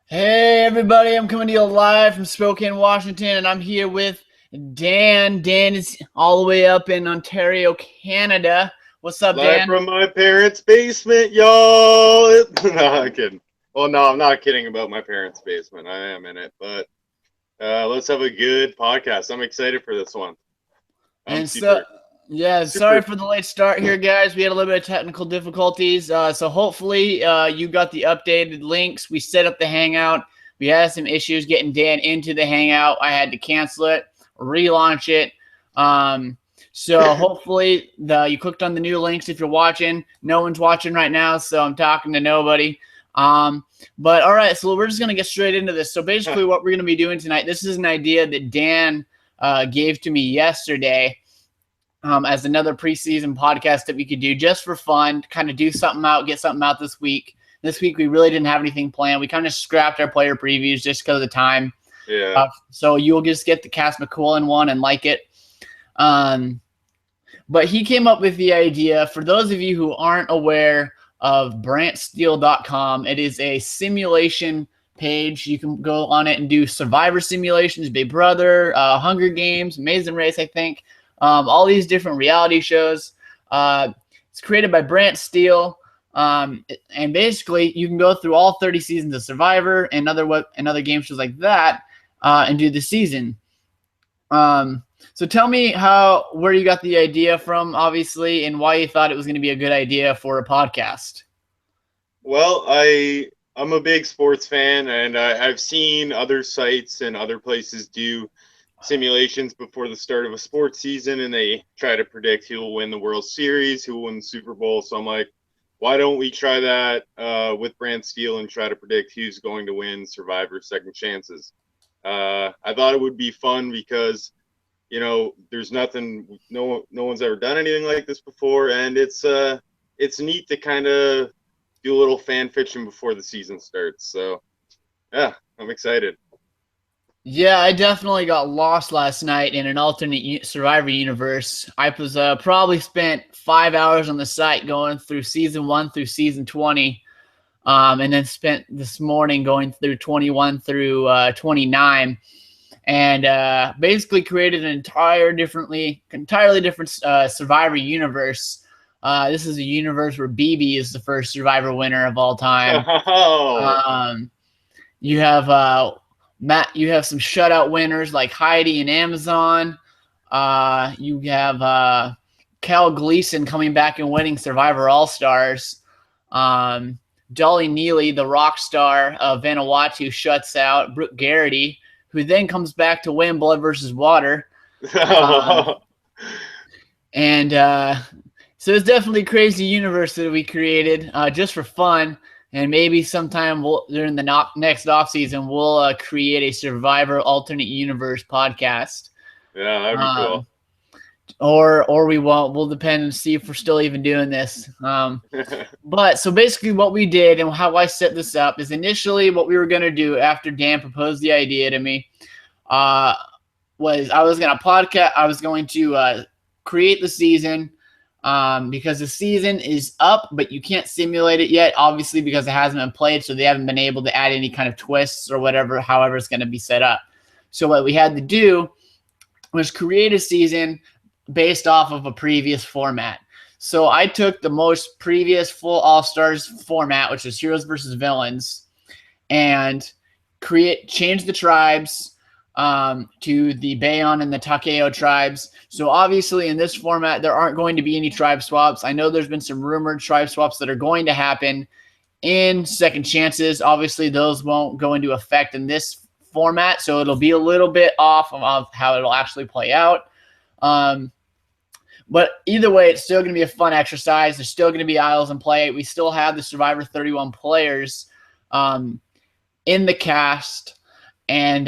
Hey everybody, I'm coming to you live from Spokane, Washington, and I'm here with Dan. Dan is all the way up in Ontario, Canada. What's up, Live Dan? from my parents' basement, y'all. No, I'm kidding. Well, no, I'm not kidding about my parents' basement. I am in it, but let's have a good podcast. I'm excited for this one. I'm And so, super, yeah, sorry super. for the late start here, guys. We had a little bit of technical difficulties. So hopefully you got the updated links. We set up the Hangout. We had some issues getting Dan into the Hangout. I had to cancel it, relaunch it. So hopefully you clicked on the new links if you're watching. No one's watching right now, so I'm talking to nobody. But all right, so we're just going to get straight into this. So basically what we're going to be doing tonight, this is an idea that Dan gave to me yesterday as another preseason podcast that we could do just for fun, kind of do something out, get something out this week. This week we really didn't have anything planned. We kind of scrapped our player previews just because of the time. Yeah. So you'll just get the Cass McCullen one and like it. But he came up with the idea, for those of you who aren't aware of brantsteel.com, it is a simulation page. You can go on it and do Survivor simulations, Big Brother, Hunger Games, Amazing Race, I think. All these different reality shows. It's created by Brant Steele. And basically, you can go through all 30 seasons of Survivor and other game shows like that and do the season. So tell me where you got the idea from, obviously, and why you thought it was going to be a good idea for a podcast. Well, I'm a big sports fan, and I've seen other sites and other places do simulations before the start of a sports season, and they try to predict who will win the World Series, who will win the Super Bowl. So I'm like, why don't we try that with Brant Steele and try to predict who's going to win Survivor Second Chances? I thought it would be fun because, there's nothing, no one's ever done anything like this before, and it's neat to kind of do a little fan fiction before the season starts. So yeah, I'm excited. Yeah, I definitely got lost last night in an alternate Survivor universe. I was probably spent 5 hours on the site going through season 1 through season 20, and then spent this morning going through 21 through 29, and basically created an entirely different Survivor universe. This is a universe where BB is the first Survivor winner of all time. Oh, You have Matt. You have some shutout winners like Heidi and Amazon. You have Cal Gleason coming back and winning Survivor All Stars. Dolly Neely, the rock star of Vanuatu, shuts out Brooke Garrity, who then comes back to win Blood versus Water. And so it's definitely a crazy universe that we created just for fun. And maybe sometime during the next off season, we'll create a Survivor alternate universe podcast. Yeah, that'd be cool. Or we won't. We'll depend and see if we're still even doing this. But so basically what we did and how I set this up is initially what we were going to do after Dan proposed the idea to me was I was going to create the season because the season is up, but you can't simulate it yet, obviously, because it hasn't been played, so they haven't been able to add any kind of twists or whatever, however it's going to be set up. So what we had to do was create a season based off of a previous format. So I took the most previous full All-Stars format, which was Heroes versus Villains, and change the tribes to the Bayon and the Takeo tribes. So obviously in this format, there aren't going to be any tribe swaps. I know there's been some rumored tribe swaps that are going to happen in Second Chances. Obviously, those won't go into effect in this format, so it'll be a little bit off of how it'll actually play out. But either way, it's still going to be a fun exercise. There's still going to be aisles in play. We still have the Survivor 31 players in the cast. And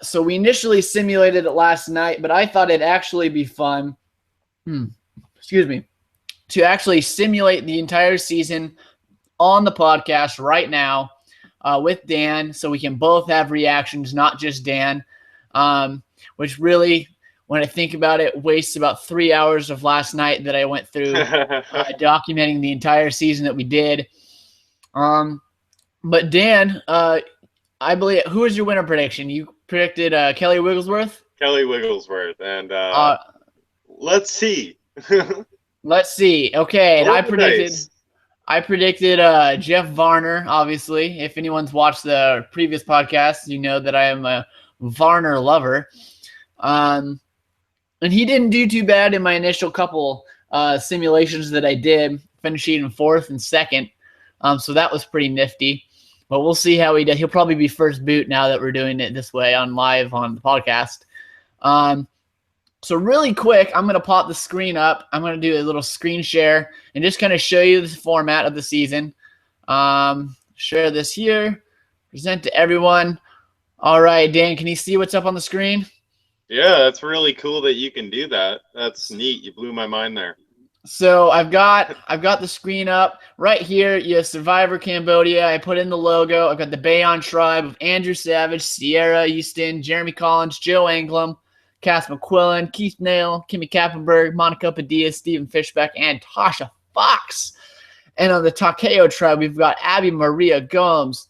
so we initially simulated it last night, but I thought it'd actually be fun, to actually simulate the entire season on the podcast right now with Dan, so we can both have reactions, not just Dan, which really, when I think about it, wastes about 3 hours of last night that I went through documenting the entire season that we did. But Dan, I believe. Who was your winner prediction? You predicted Kelly Wigglesworth. Kelly Wigglesworth, and Uh, let's see. let's see. Okay, and Roll the dice. I predicted Jeff Varner. Obviously, if anyone's watched the previous podcast, you know that I am a Varner lover. And he didn't do too bad in my initial couple simulations that I did, finishing in 4th and 2nd. So that was pretty nifty. But we'll see how he does. He'll probably be first boot now that we're doing it this way on live on the podcast. So really quick, I'm going to pop the screen up. I'm going to do a little screen share and just kind of show you the format of the season. Share this here. Present to everyone. All right, Dan, can you see what's up on the screen? Yeah, that's really cool that you can do that. That's neat. You blew my mind there. So I've got the screen up right here. You have Survivor Cambodia. I put in the logo. I've got the Bayon Tribe of Andrew Savage, Sierra Easton, Jeremy Collins, Joe Anglam, Cass McQuillan, Keith Nail, Kimmy Kappenberg, Monica Padilla, Stephen Fishbeck, and Tasha Fox. And on the Takeo Tribe, we've got Abby Maria Gomes,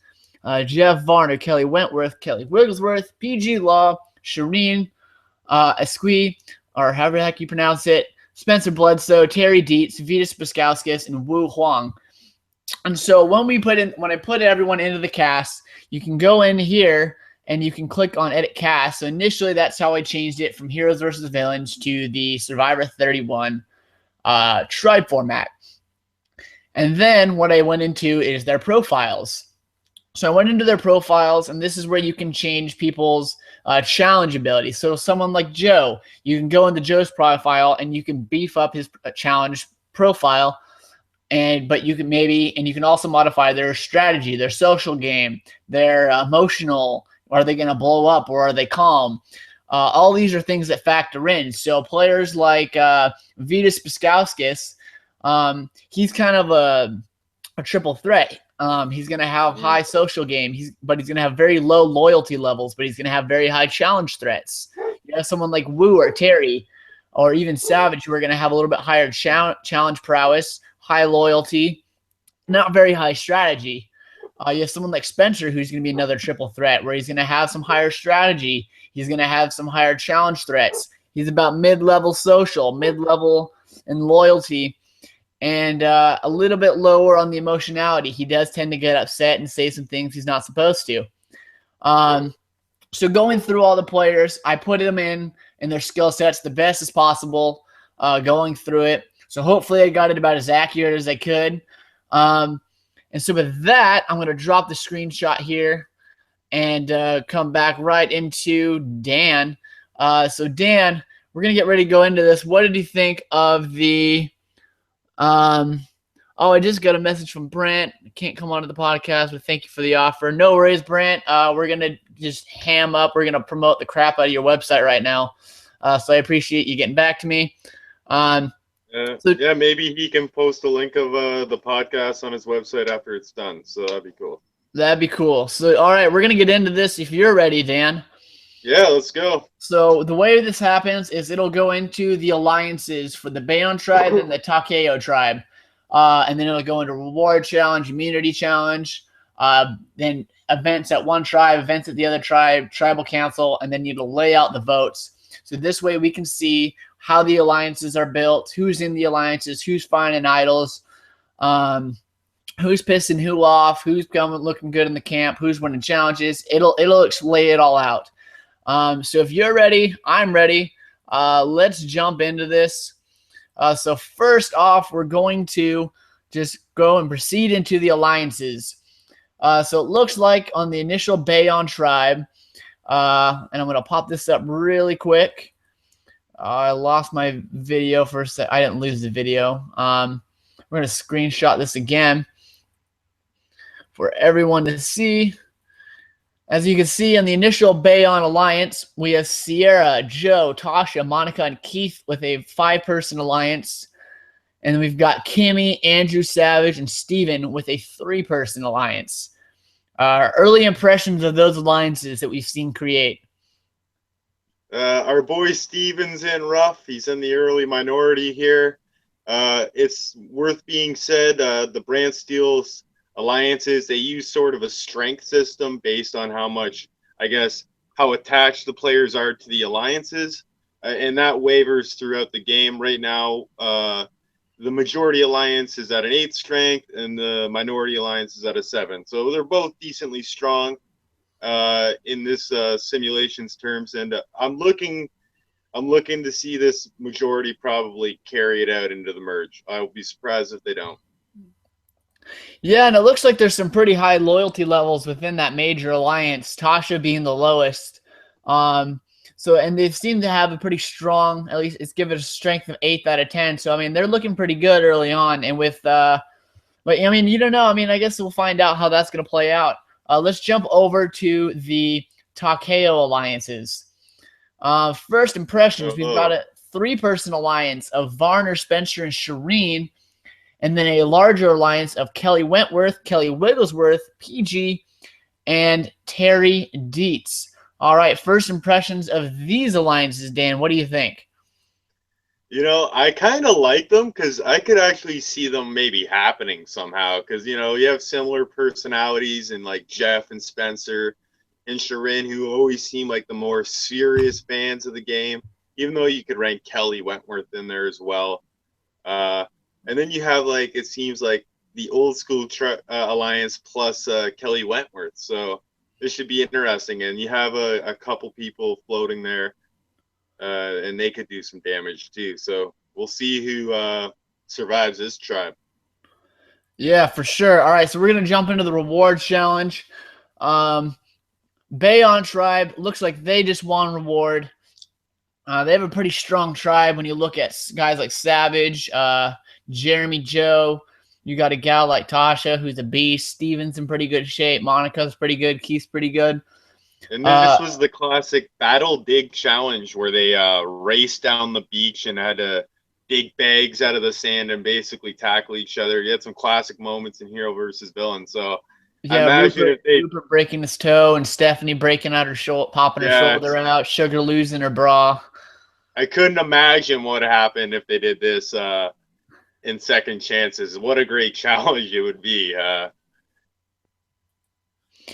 Jeff Varner, Kelly Wentworth, Kelly Wigglesworth, PG Law, Shireen Esqui, or however the heck you pronounce it, Spencer Bledsoe, Terry Dietz, Vitas Paskauskas, and Wu Huang. And so when I put everyone into the cast, you can go in here and you can click on Edit Cast. So initially, that's how I changed it from Heroes versus Villains to the Survivor 31 tribe format. And then what I went into is their profiles. So I went into their profiles, and this is where you can change people's challenge ability. So someone like Joe, you can go into Joe's profile and you can beef up his challenge profile, but you can also modify their strategy, their social game, their emotional. Are they going to blow up or are they calm? All these are things that factor in. So players like Vitas Paskauskas, he's kind of a triple threat. He's going to have high social game, but he's going to have very low loyalty levels, but he's going to have very high challenge threats. You have someone like Wu or Terry or even Savage who are going to have a little bit higher challenge prowess, high loyalty, not very high strategy. You have someone like Spencer who's going to be another triple threat where he's going to have some higher strategy. He's going to have some higher challenge threats. He's about mid-level social, mid-level in loyalty, and a little bit lower on the emotionality. He does tend to get upset and say some things he's not supposed to. So going through all the players, I put them in their skill sets the best as possible, going through it. So hopefully I got it about as accurate as I could. And so with that, I'm going to drop the screenshot here and come back right into Dan. So Dan, we're going to get ready to go into this. What did you think of the I just got a message from Brent. I can't come onto the podcast, but thank you for the offer. No worries, Brent. We're going to just ham up. We're going to promote the crap out of your website right now. So I appreciate you getting back to me. Yeah, maybe he can post a link of the podcast on his website after it's done. So that'd be cool. That'd be cool. So, all right, we're going to get into this if you're ready, Dan. Yeah, let's go. So the way this happens is it'll go into the alliances for the Bayon tribe and the Takeo tribe. And then it'll go into reward challenge, immunity challenge, then events at one tribe, events at the other tribe, tribal council, and then you'll lay out the votes. So this way we can see how the alliances are built, who's in the alliances, who's finding idols, who's pissing who off, who's coming looking good in the camp, who's winning challenges. It'll lay it all out. So if you're ready, I'm ready. Let's jump into this. So first off, we're going to just go and proceed into the alliances. So it looks like on the initial Bayon tribe, and I'm going to pop this up really quick. I lost my video for a sec. I didn't lose the video. We're going to screenshot this again for everyone to see. As you can see on the initial Bayon alliance, we have Sierra, Joe, Tasha, Monica, and Keith with a 5-person alliance. And then we've got Kimmy, Andrew Savage, and Steven with a 3-person alliance. Early impressions of those alliances that we've seen create. Our boy Steven's in rough. He's in the early minority here. It's worth being said, the Brand Steel's alliances. They use sort of a strength system based on how much, I guess, how attached the players are to the alliances, and that wavers throughout the game. Right now, the majority alliance is at an 8 strength, and the minority alliance is at a 7. So they're both decently strong in this simulations terms, and I'm looking to see this majority probably carry it out into the merge. I will be surprised if they don't. Yeah, and it looks like there's some pretty high loyalty levels within that major alliance, Tasha being the lowest. And they seem to have a pretty strong, at least it's given a strength of 8 out of 10. So, I mean, they're looking pretty good early on. And but I mean, you don't know. I mean, I guess we'll find out how that's going to play out. Let's jump over to the Takeo alliances. First impressions, we've got a 3-person alliance of Varner, Spencer, and Shireen, and then a larger alliance of Kelly Wentworth, Kelly Wigglesworth, PG, and Terry Dietz. All right, first impressions of these alliances, Dan. What do you think? You know, I kind of like them because I could actually see them maybe happening somehow. Because, you know, you have similar personalities in like Jeff and Spencer and Shireen, who always seem like the more serious fans of the game, even though you could rank Kelly Wentworth in there as well. And then you have, like, it seems like the old school alliance plus Kelly Wentworth. So this should be interesting. And you have a couple people floating there, and they could do some damage too. So we'll see who survives this tribe. Yeah, for sure. All right, so we're going to jump into the reward challenge. Bayon tribe looks like they just won reward. They have a pretty strong tribe when you look at guys like Savage, Jeremy Joe. You got a gal like Tasha, who's a beast. Steven's in pretty good shape. Monica's pretty good. Keith's pretty good. And then this was the classic battle dig challenge where they raced down the beach and had to dig bags out of the sand and basically tackle each other. You had some classic moments in Hero versus Villain. So yeah, I imagine Rupert breaking his toe and Stephanie breaking out her shoulder, popping her shoulder out, Sugar losing her bra. I couldn't imagine what happened if they did this in second chances. What a great challenge it would be.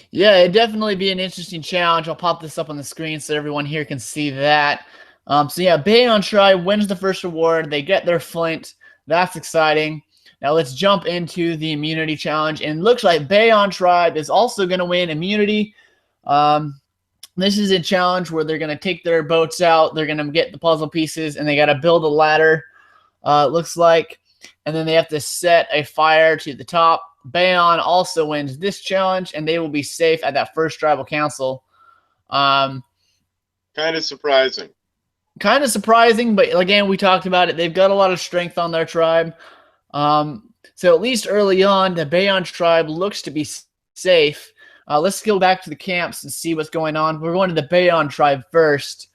Yeah, it'd definitely be an interesting challenge. I'll pop this up on the screen so everyone here can see that. So yeah, Bayon Tribe wins the first award. They get their flint. That's exciting. Now let's jump into the immunity challenge. And it looks like Bayon Tribe is also going to win immunity. This is a challenge where they're going to take their boats out. They're going to get the puzzle pieces, and they got to build a ladder, it looks like. And then they have to set a fire to the top. Bayon also wins this challenge, and they will be safe at that first tribal council. Kind of surprising. Kind of surprising, but again, we talked about it. They've got a lot of strength on their tribe. So at least early on, the Bayon tribe looks to be safe. Let's go back to the camps and see what's going on. We're going to the Bayon tribe first.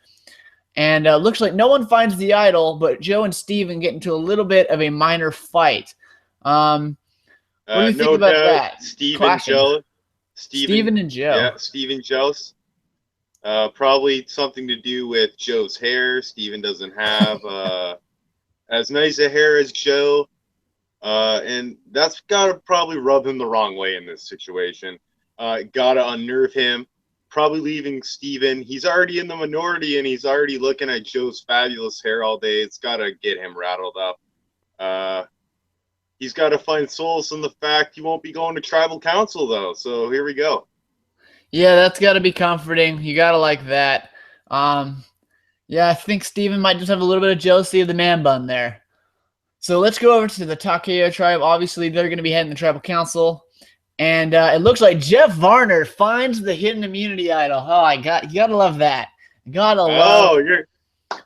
And looks like no one finds the idol, but Joe and Steven get into a little bit of a minor fight. What do you think about that? Steven and Joe. Yeah, Steven jealous. Probably something to do with Joe's hair. Steven doesn't have as nice a hair as Joe. And that's got to probably rub him the wrong way in this situation. Got to unnerve him. Probably leaving Steven. He's already in the minority, and he's already looking at Joe's fabulous hair all day. It's got to get him rattled up. He's got to find solace in the fact he won't be going to tribal council, though. So here we go. Yeah, that's got to be comforting. You got to like that. Yeah, I think Steven might just have a little bit of jealousy of the man bun there. So let's go over to the Takeo tribe. Obviously, they're going to be heading the tribal council. And it looks like Jeff Varner finds the hidden immunity idol. Oh, you gotta love that. You gotta love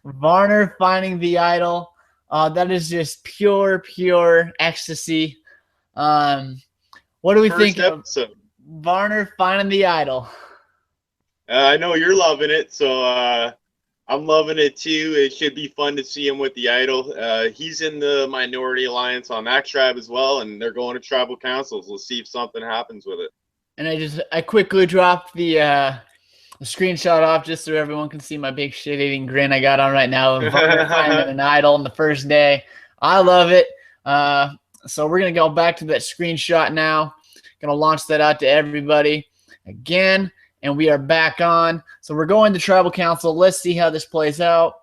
Varner finding the idol. That is just pure ecstasy. What do we think of Varner finding the idol? I know you're loving it, so I'm loving it too. It should be fun to see him with the idol. He's in the minority alliance on that tribe as well, and they're going to tribal councils. We'll see if something happens with it. And I quickly dropped the screenshot off just so everyone can see my big shit-eating grin I got on right now of Varner finding an idol on the first day. I love it. So we're gonna go back to that screenshot now Gonna launch that out to everybody again, and we are back on. So we're going to Tribal Council. Let's see how this plays out.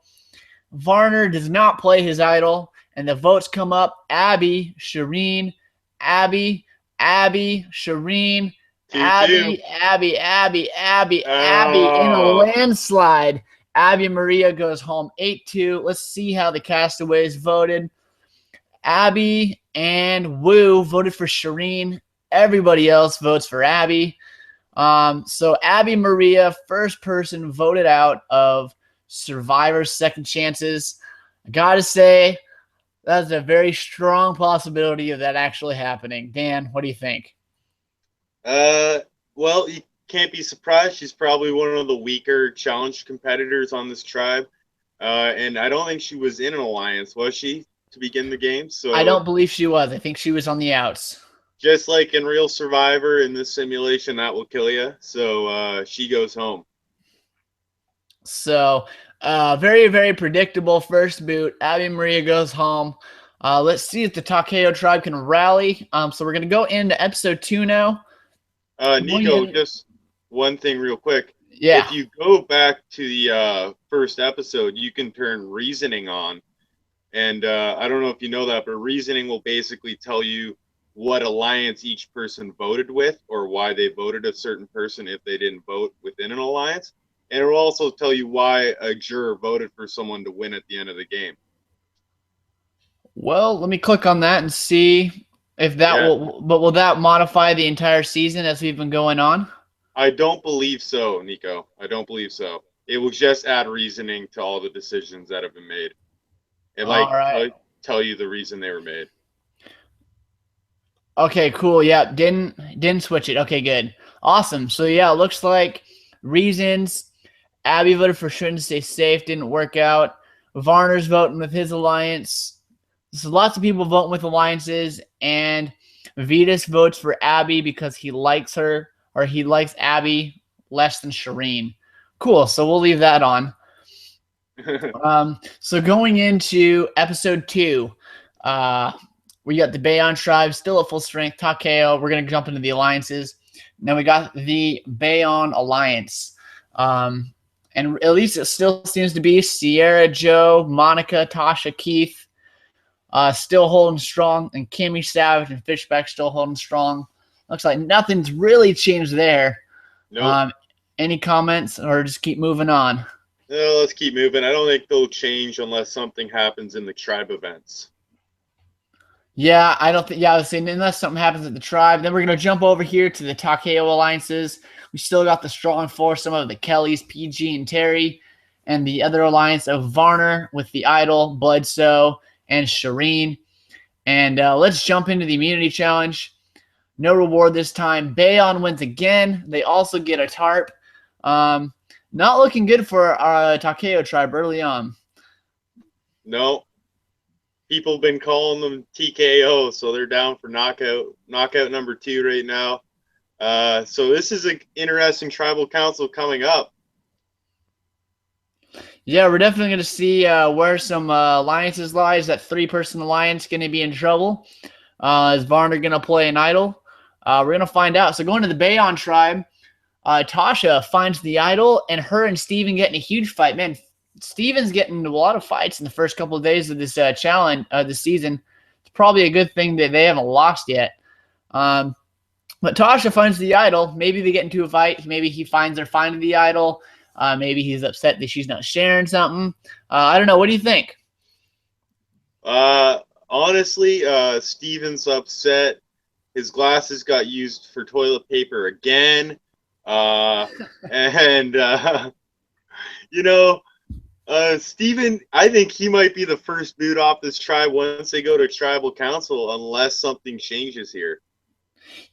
Varner does not play his idol, and the votes come up. Abby, Shireen, Abby, Shireen, 2-2. Abby in a landslide. Abby Maria goes home 8-2. Let's see how the castaways voted. Abby and Woo voted for Shireen. Everybody else votes for Abby. So Abby Maria, first person voted out of Survivor's Second Chances. I gotta say, that's a very strong possibility of that actually happening. Dan, what do you think? Well, you can't be surprised. She's probably one of the weaker challenge competitors on this tribe. And I don't think she was in an alliance, was she, to begin the game? So I don't believe she was. I think she was on the outs. Just like in Real Survivor, in this simulation, that will kill you. So she goes home. So very, very predictable first boot. Abby Maria goes home. Let's see if the Takeo tribe can rally. So we're going to go into episode 2 now. Niko, just one thing real quick. Yeah. If you go back to the first episode, you can turn reasoning on. And I don't know if you know that, but reasoning will basically tell you what alliance each person voted with or why they voted a certain person if they didn't vote within an alliance. And it will also tell you why a juror voted for someone to win at the end of the game. Well, let me click on that and see if that will that modify the entire season as we've been going on? I don't believe so, Niko. I don't believe so. It will just add reasoning to all the decisions that have been made. And tell you the reason they were made. Okay, cool. Yeah, didn't switch it. Okay, good. Awesome. So yeah, it looks like reasons. Abby voted for shouldn't stay safe, didn't work out. Varner's voting with his alliance. So lots of people voting with alliances, and Vitas votes for Abby because he likes her, or he likes Abby less than Shireen. Cool. So we'll leave that on. So going into episode 2, we got the Bayon tribe still at full strength. Takeo. We're gonna jump into the alliances. Now we got the Bayon alliance, and at least it still seems to be Sierra, Joe, Monica, Tasha, Keith, still holding strong, and Kimmy, Savage, and Fishback still holding strong. Looks like nothing's really changed there. Nope. Any comments, or just keep moving on? No, let's keep moving. I don't think they'll change unless something happens in the tribe events. Yeah, I don't think. Yeah, I was saying unless something happens at the tribe, then we're gonna jump over here to the Takeo alliances. We still got the strong foursome of the Kellys, PG, and Terry, and the other alliance of Varner with the Idol, Bledsoe, and Shireen. And let's jump into the immunity challenge. No reward this time. Bayon wins again. They also get a tarp. Not looking good for our Takeo tribe early on. No. People have been calling them TKO, so they're down for knockout number 2 right now. So this is an interesting tribal council coming up. Yeah, we're definitely going to see where some alliances lie. Is that 3-person alliance going to be in trouble? Is Varner going to play an idol? We're going to find out. So going to the Bayon tribe, Tasha finds the idol, and her and Steven get in a huge fight. Man, Steven's getting into a lot of fights in the first couple of days of this challenge this season. It's probably a good thing that they haven't lost yet. But Tasha finds the idol. Maybe they get into a fight. Maybe he finds her finding the idol. Maybe he's upset that she's not sharing something. I don't know. What do you think? Honestly, Steven's upset. His glasses got used for toilet paper again. Steven, I think he might be the first boot off this tribe once they go to tribal council, unless something changes here.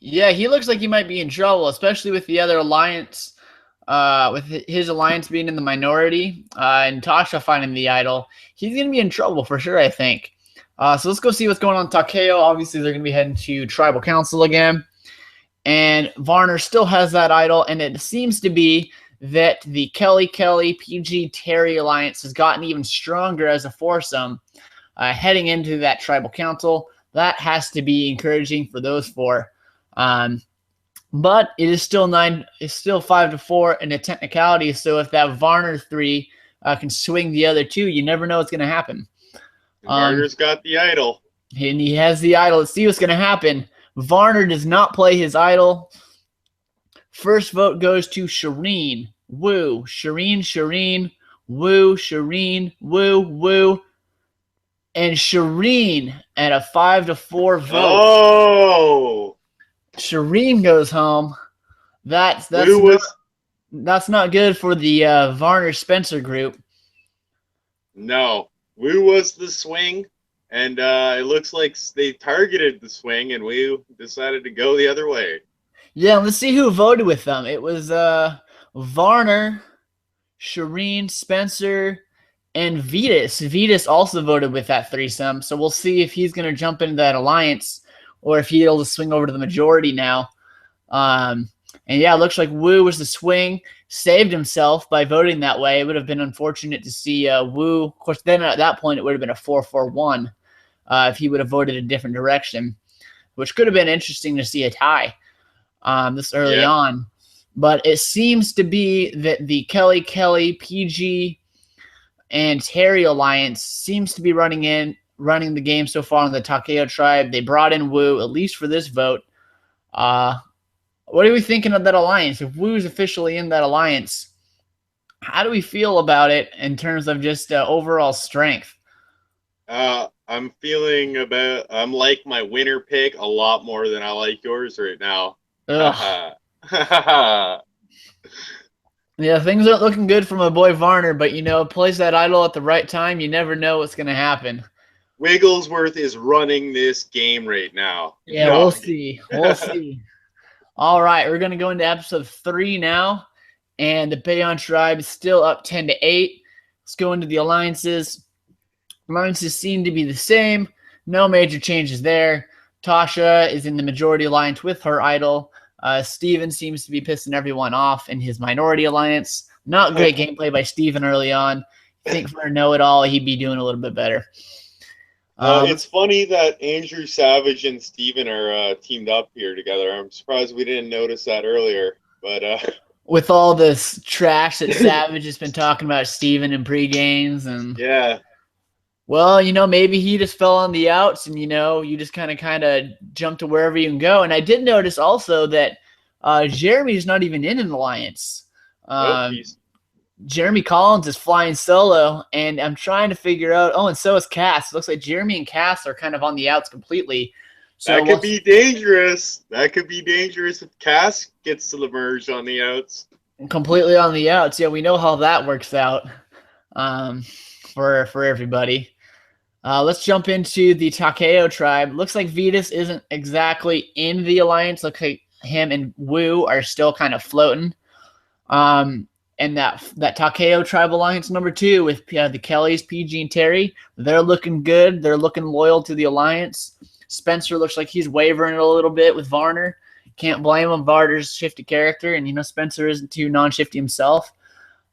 Yeah, he looks like he might be in trouble, especially with the other alliance, with his alliance being in the minority, and Tasha finding the idol. He's going to be in trouble for sure, I think. So let's go see what's going on with Takeo. Obviously, they're going to be heading to tribal council again. And Varner still has that idol, and it seems to be that the Kelly, PG, Terry alliance has gotten even stronger as a foursome heading into that tribal council. That has to be encouraging for those 4. But it is still 5-4 in a technicality. So if that Varner 3 can swing the other 2, you never know what's going to happen. Varner's got the idol. And he has the idol. Let's see what's going to happen. Varner does not play his idol. First vote goes to Shireen. Woo. Shireen. Woo. Shireen. Woo. Woo. And Shireen at a 5-4 vote. Oh. Shireen goes home. That's not good for the Varner Spencer group. No. Woo was the swing, and it looks like they targeted the swing, and Woo decided to go the other way. Yeah, let's see who voted with them. It was Varner, Shireen, Spencer, and Vetus. Vetus also voted with that threesome, so we'll see if he's going to jump into that alliance or if he'll just swing over to the majority now. And yeah, it looks like Woo was the swing, saved himself by voting that way. It would have been unfortunate to see Woo. Of course, then at that point, it would have been a 4-4-1 if he would have voted a different direction, which could have been interesting to see a tie this early on. But it seems to be that the Kelly, PG, and Terry alliance seems to be running the game so far on the Takeo tribe. They brought in Woo, at least for this vote. What are we thinking of that alliance? If Woo's officially in that alliance, how do we feel about it in terms of just overall strength? I'm like my winner pick a lot more than I like yours right now. Yeah, things aren't looking good for my boy Varner, but plays that idol at the right time. You never know what's going to happen. Wigglesworth is running this game right now. Yeah, no. We'll see. We'll see. All right, we're going to go into episode 3 now, and the Bayon tribe is still up 10-8. Let's go into the alliances. Alliances seem to be the same. No major changes there. Tasha is in the majority alliance with her idol. Steven seems to be pissing everyone off in his minority alliance. Not great gameplay by Steven early on. I think for a know-it-all, he'd be doing a little bit better. It's funny that Andrew Savage and Steven are teamed up here together. I'm surprised we didn't notice that earlier. But with all this trash that Savage has been talking about Steven in pre-games. And yeah. Well, maybe he just fell on the outs and, you just kind of jump to wherever you can go. And I did notice also that Jeremy's not even in an alliance. Jeremy Collins is flying solo, and I'm trying to figure out. Oh, and so is Cass. It looks like Jeremy and Cass are kind of on the outs completely. So that could be dangerous. That could be dangerous if Cass gets to the merge on the outs. Completely on the outs. Yeah, we know how that works out for everybody. Let's jump into the Takeo tribe. Looks like Vetus isn't exactly in the alliance. Looks like him and Woo are still kind of floating. And that Takeo tribe alliance number 2 with the Kellys, PG, and Terry, they're looking good. They're looking loyal to the alliance. Spencer looks like he's wavering a little bit with Varner. Can't blame him. Varner's shifty character, and Spencer isn't too non-shifty himself.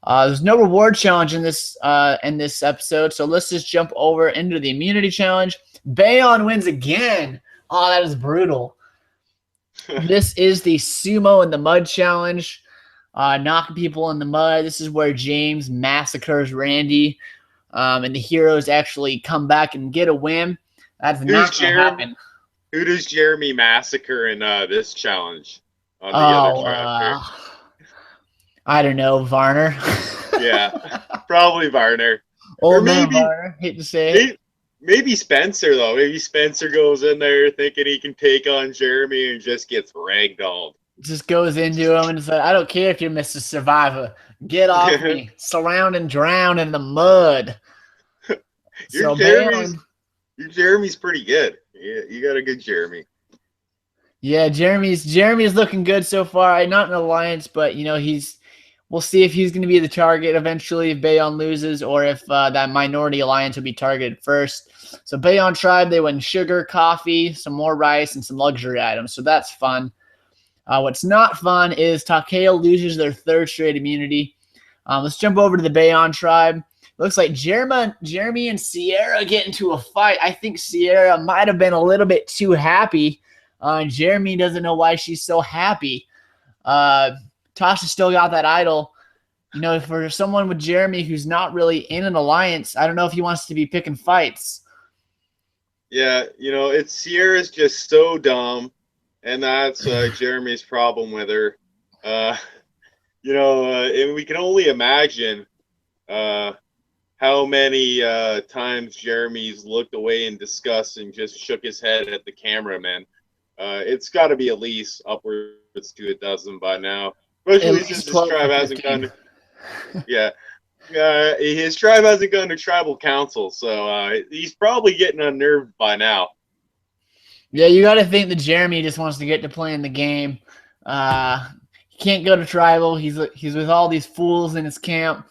There's no reward challenge in this episode, so let's just jump over into the immunity challenge. Bayon wins again. Oh, that is brutal. This is the Sumo in the Mud challenge. Knocking people in the mud. This is where James massacres Randy, and the heroes actually come back and get a win. That's not going to happen. Who does Jeremy massacre in this challenge? On the other tribe? I don't know, Varner. Yeah, probably Varner. Or maybe Varner. Hate to say it. Maybe Spencer, though. Maybe Spencer goes in there thinking he can take on Jeremy and just gets ragdolled. Just goes into him and says, I don't care if you're Mr. Survivor. Get off me. Surround and drown in the mud. Your Jeremy's pretty good. Yeah, you got a good Jeremy. Yeah, Jeremy's looking good so far. Not in alliance, but we'll see if he's going to be the target eventually if Bayon loses, or if that minority alliance will be targeted first. So Bayon tribe, they win sugar, coffee, some more rice, and some luxury items. So that's fun. What's not fun is Takeo loses their 3rd straight immunity. Let's jump over to the Bayon tribe. Looks like Jeremy and Sierra get into a fight. I think Sierra might have been a little bit too happy. Jeremy doesn't know why she's so happy. Tasha still got that idol. You know, for someone with Jeremy who's not really in an alliance, I don't know if he wants to be picking fights. Yeah, it's Sierra's just so dumb, and that's Jeremy's problem with her. And we can only imagine how many times Jeremy's looked away in disgust and just shook his head at the cameraman. It's got to be at least upwards to a dozen by now, especially since his tribe hasn't gone. Yeah, his tribe hasn't gone to tribal council, so he's probably getting unnerved by now. Yeah, you got to think that Jeremy just wants to get to playing the game. He can't go to tribal. He's with all these fools in his camp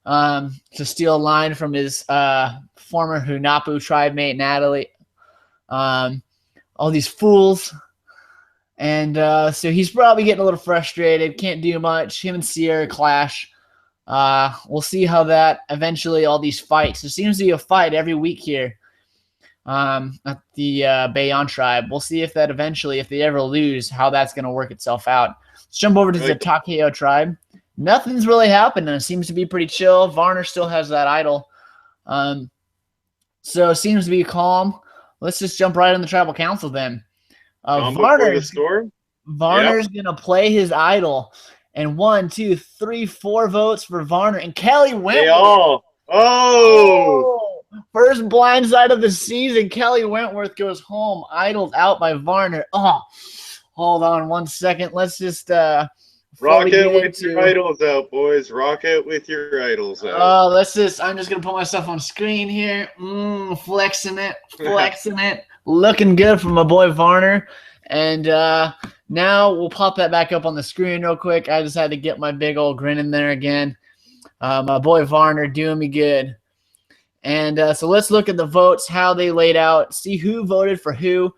to steal a line from his former Hunapu tribe mate Natalie. All these fools. And so he's probably getting a little frustrated. Can't do much. Him and Sierra clash. We'll see how that eventually all these fights. There seems to be a fight every week here at the Bayon tribe. We'll see if that eventually, if they ever lose, how that's going to work itself out. Let's jump over to the Takeo tribe. Nothing's really happening. It seems to be pretty chill. Varner still has that idol. So it seems to be calm. Let's just jump right in the tribal council then. Varner's going to play his idol. And 1, 2, 3, 4 votes for Varner. And Kelly Wentworth. First blindside of the season. Kelly Wentworth goes home. Idled out by Varner. Oh, hold on 1 second. Let's just rocket with your idols out, boys. Rocket with your idols out. I'm just gonna put myself on screen here. Flexing it. Looking good for my boy Varner. And now we'll pop that back up on the screen real quick. I just had to get my big old grin in there again. My boy Varner doing me good. And so let's look at the votes, how they laid out, see who voted for who.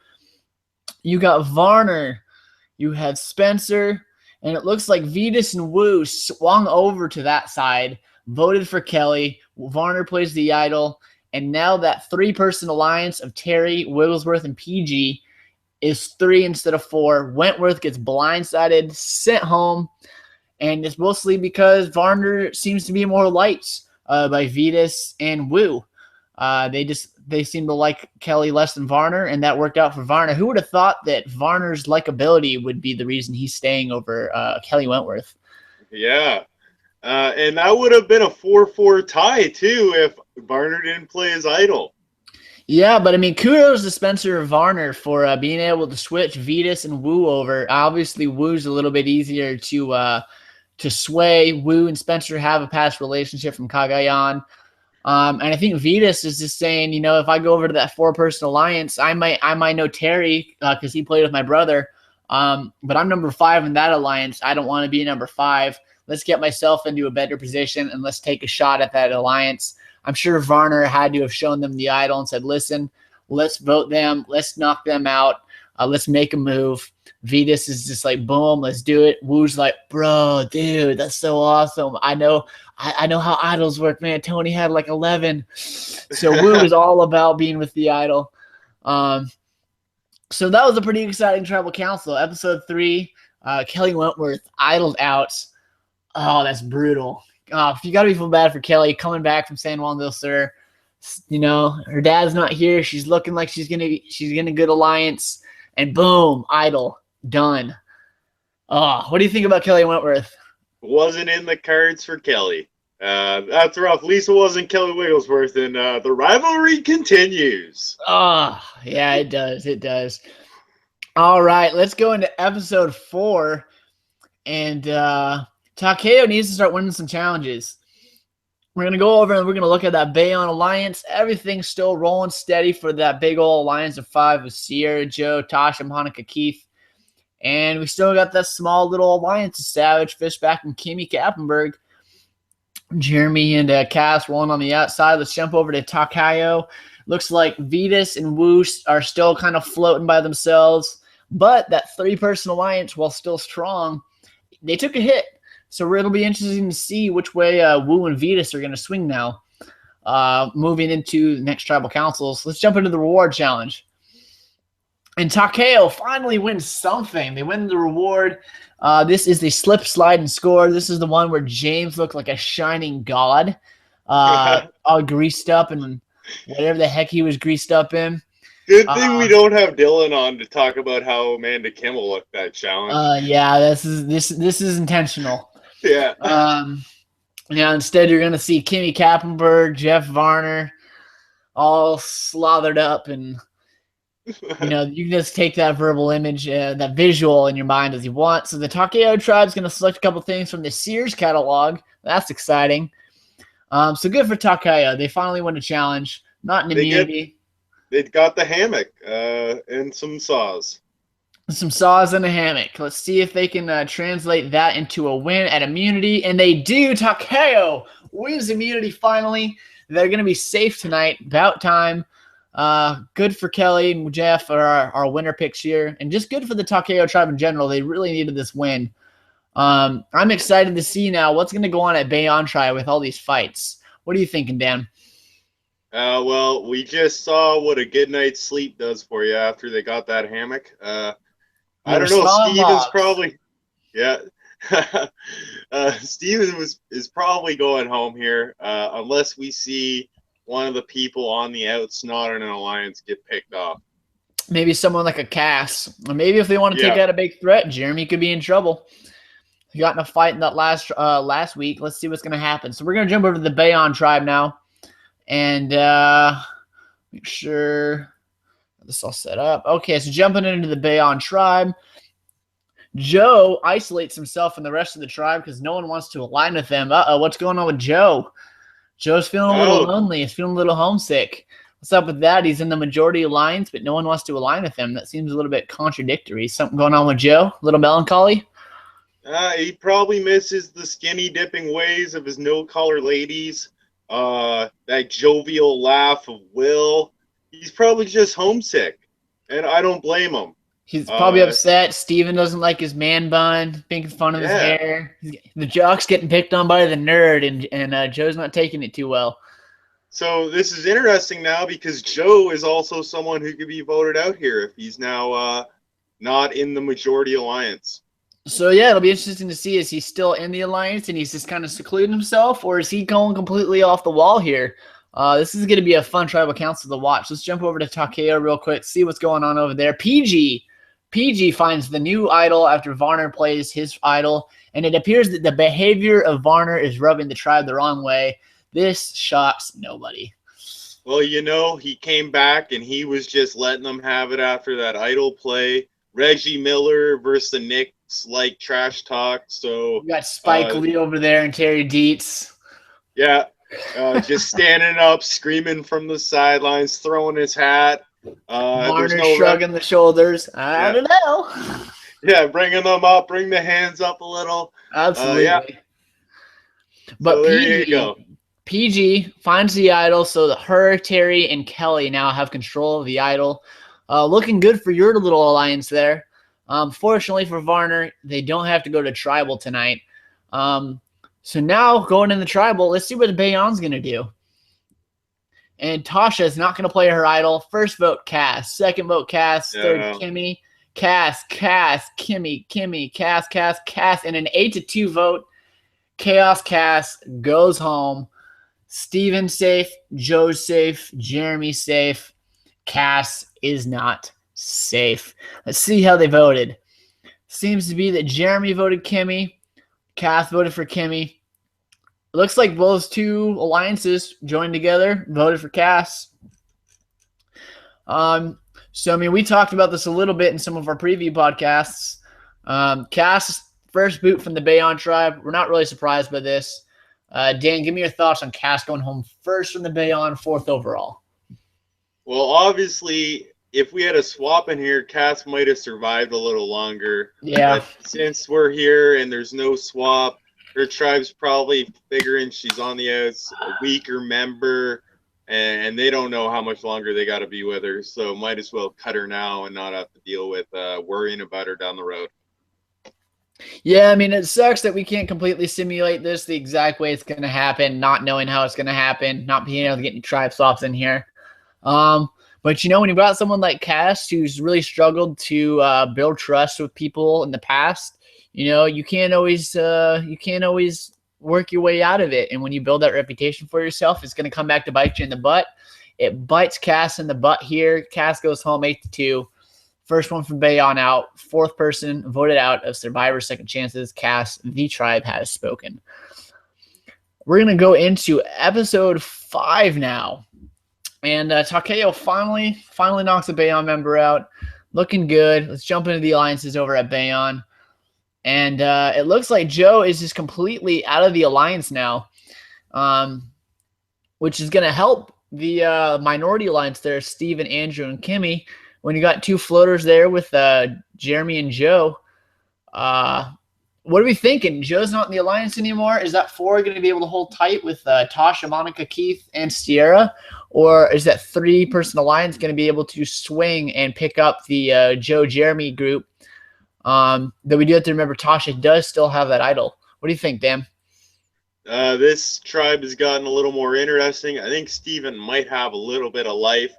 You got Varner, you had Spencer, and it looks like Vetus and Wu swung over to that side, voted for Kelly. Varner plays the idol, and now that 3-person alliance of Terry, Wigglesworth, and PG is 3 instead of 4. Wentworth gets blindsided, sent home, and it's mostly because Varner seems to be more liked by Vetus and Wu. They seem to like Kelly less than Varner, and that worked out for Varner. Who would have thought that Varner's likability would be the reason he's staying over Kelly Wentworth? Yeah. And that would have been a 4-4 tie, too, if Varner didn't play his idol. Yeah, but I mean, kudos to Spencer and Varner for being able to switch Vetus and Wu over. Obviously, Wu's a little bit easier to sway. Wu and Spencer have a past relationship from Cagayan. And I think Vetus is just saying, if I go over to that 4-person alliance, I might know Terry because he played with my brother. But I'm number 5 in that alliance. I don't want to be number 5. Let's get myself into a better position and let's take a shot at that alliance. I'm sure Varner had to have shown them the idol and said, listen, let's vote them. Let's knock them out. Let's make a move. Vetus is just like, boom, let's do it. Wu's like, bro, dude, that's so awesome. I know how idols work, man. Tony had like 11. So Wu is all about being with the idol. So that was a pretty exciting tribal council. Episode 3, Kelly Wentworth idled out. Oh, that's brutal. You got to feel bad for Kelly coming back from San Juan del Sur. Her dad's not here. She's looking like she's in a good alliance. And boom, idol, done. What do you think about Kelly Wentworth? Wasn't in the cards for Kelly. That's rough. Lisa wasn't Kelly Wigglesworth, and the rivalry continues. Yeah, it does. It does. All right, let's go into episode 4. And Takeo needs to start winning some challenges. We're going to go over and we're going to look at that Bayon alliance. Everything's still rolling steady for that big old alliance of 5 with Sierra, Joe, Tasha, Monica, Keith. And we still got that small little alliance of Savage, Fishback, and Kimmy Kappenberg. Jeremy and Cass rolling on the outside. Let's jump over to Takeo. Looks like Vetus and Wu are still kind of floating by themselves. But that 3-person alliance, while still strong, they took a hit. So it'll be interesting to see which way Wu and Vetus are going to swing now. Moving into the next tribal councils. Let's jump into the reward challenge. And Takeo finally wins something. They win the reward. This is the slip, slide, and score. This is the one where James looked like a shining god, all greased up and whatever the heck he was greased up in. Good thing we don't have Dylan on to talk about how Amanda Kimmel looked that challenge. Yeah, this is intentional. Yeah. Instead you're gonna see Kimmy Kappenberg, Jeff Varner, all slathered up, and you can just take that verbal image, that visual in your mind as you want. So the Takeo tribe is gonna select a couple things from the Sears catalog. That's exciting. So good for Takeo. They finally won a challenge, not an immunity. They got the hammock and some saws. Some saws and a hammock. Let's see if they can translate that into a win at immunity. And they do. Takeo wins immunity finally. They're going to be safe tonight. About time. Good for Kelly and Jeff are our winner picks here. And just good for the Takeo tribe in general. They really needed this win. I'm excited to see now what's going to go on at Bayonne Tribe with all these fights. What are you thinking, Dan? Well, we just saw what a good night's sleep does for you after they got that hammock. I don't know. Steven's probably, yeah. Steven is probably going home here, unless we see one of the people on the outs not in an alliance get picked off. Maybe someone like a Cass, or maybe if they want to take out a big threat, Jeremy could be in trouble. He got in a fight in that last week. Let's see what's going to happen. So we're going to jump over to the Bayonne tribe now. And make sure this all set up. Okay, so jumping into the Bayonne tribe. Joe isolates himself from the rest of the tribe because no one wants to align with him. What's going on with Joe? Joe's feeling a little lonely. He's feeling a little homesick. What's up with that? He's in the majority alliance, but no one wants to align with him. That seems a little bit contradictory. Something going on with Joe? A little melancholy? He probably misses the skinny dipping ways of his no-collar ladies. That jovial laugh of Will. He's probably just homesick, and I don't blame him. He's probably upset. Steven doesn't like his man bun, making fun of his hair. The jock's getting picked on by the nerd, and Joe's not taking it too well. So this is interesting now because Joe is also someone who could be voted out here if he's now not in the majority alliance. So, yeah, it'll be interesting to see, is he still in the alliance and he's just kind of secluding himself, or is he going completely off the wall here? This is going to be a fun tribal council to watch. Let's jump over to Takeo real quick, see what's going on over there. PG finds the new idol after Varner plays his idol, and it appears that the behavior of Varner is rubbing the tribe the wrong way. This shocks nobody. Well, he came back and he was just letting them have it after that idol play. Reggie Miller versus the Knicks like trash talk. So you got Spike Lee over there and Terry Dietz. Yeah, just standing up, screaming from the sidelines, throwing his hat. Varner shrugging the shoulders. I don't know. Yeah, bringing them up, bring the hands up a little. Absolutely. But so there you go. PG finds the idol, so her, Terry, and Kelly now have control of the idol. Looking good for your little alliance there. Fortunately for Varner, they don't have to go to tribal tonight. So now going in the tribal, let's see what the Bayonne's going to do. And Tasha is not going to play her idol. First vote, Cass. Second vote, Cass. Third, Kimmy. Cass, Kimmy, Cass. And an 8-2 vote. Chaos Cass goes home. Steven's safe. Joe's safe. Jeremy's safe. Cass is not safe. Let's see how they voted. Seems to be that Jeremy voted Kimmy. Cass voted for Kimmy. It looks like those two alliances joined together, voted for Cass. We talked about this a little bit in some of our preview podcasts. Cass, first boot from the Bayonne tribe. We're not really surprised by this. Dan, give me your thoughts on Cass going home first from the Bayonne, fourth overall. Well, obviously, if we had a swap in here, Cass might have survived a little longer. Yeah. But since we're here and there's no swap, her tribe's probably figuring she's on the outs, a weaker member, and they don't know how much longer they got to be with her. So might as well cut her now and not have to deal with worrying about her down the road. Yeah, it sucks that we can't completely simulate this the exact way it's going to happen, not knowing how it's going to happen, not being able to get any tribe swaps in here. But But when you've got someone like Cass who's really struggled to build trust with people in the past, you can't always work your way out of it. And when you build that reputation for yourself, it's going to come back to bite you in the butt. It bites Cass in the butt here. Cass goes home 8-2. First one from Bayonne out. Fourth person voted out of Survivor Second Chances. Cass, the tribe has spoken. We're going to go into episode 5 now. And Takeo finally knocks a Bayonne member out. Looking good. Let's jump into the alliances over at Bayonne. And it looks like Joe is just completely out of the alliance now, which is going to help the minority alliance there, Steven, Andrew, and Kimmy. When you got 2 floaters there with Jeremy and Joe, what are we thinking? Joe's not in the alliance anymore. Is that 4 going to be able to hold tight with Tasha, Monica, Keith, and Sierra? Or is that 3-person alliance going to be able to swing and pick up the Joe-Jeremy group? That we do have to remember Tasha does still have that idol. What do you think, Dan? This tribe has gotten a little more interesting. I think Steven might have a little bit of life.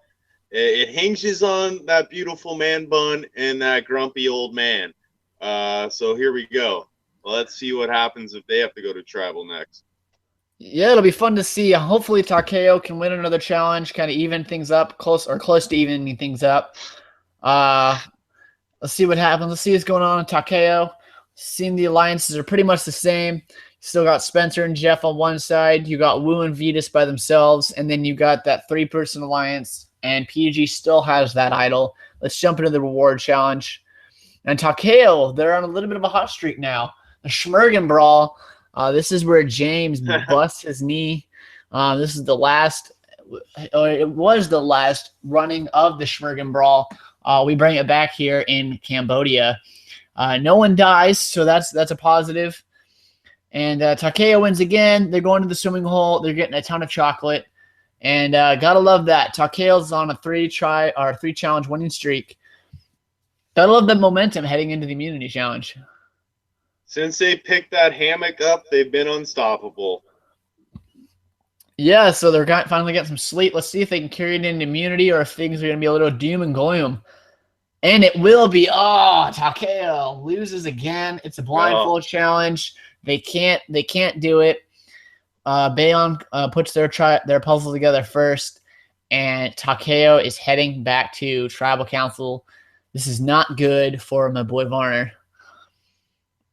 It hinges on that beautiful man bun and that grumpy old man. So here we go. Let's see what happens if they have to go to tribal next. Yeah, it'll be fun to see. Hopefully Takeo can win another challenge, kind of even things up, close to evening things up. Let's see what happens. Let's see what's going on in Takeo. Seeing the alliances are pretty much the same. Still got Spencer and Jeff on one side. You got Wu and Vetus by themselves. And then you got that 3-person alliance. And PG still has that idol. Let's jump into the reward challenge. And Takeo, they're on a little bit of a hot streak now. The Schmergen Brawl. This is where James busts his knee. This is the last. It was the last running of the Schmergen Brawl. We bring it back here in Cambodia. No one dies, so that's a positive. And Takeo wins again. They're going to the swimming hole. They're getting a ton of chocolate. And gotta love that. Takeo's on a 3-challenge winning streak. Gotta love the momentum heading into the immunity challenge. Since they picked that hammock up, they've been unstoppable. Yeah, so they're finally getting some sleep. Let's see if they can carry it into immunity or if things are going to be a little doom and gloom. And it will be. Oh, Takeo loses again. It's a blindfold challenge. They can't do it. Bayonne puts their puzzle together first, and Takeo is heading back to Tribal Council. This is not good for my boy Varner.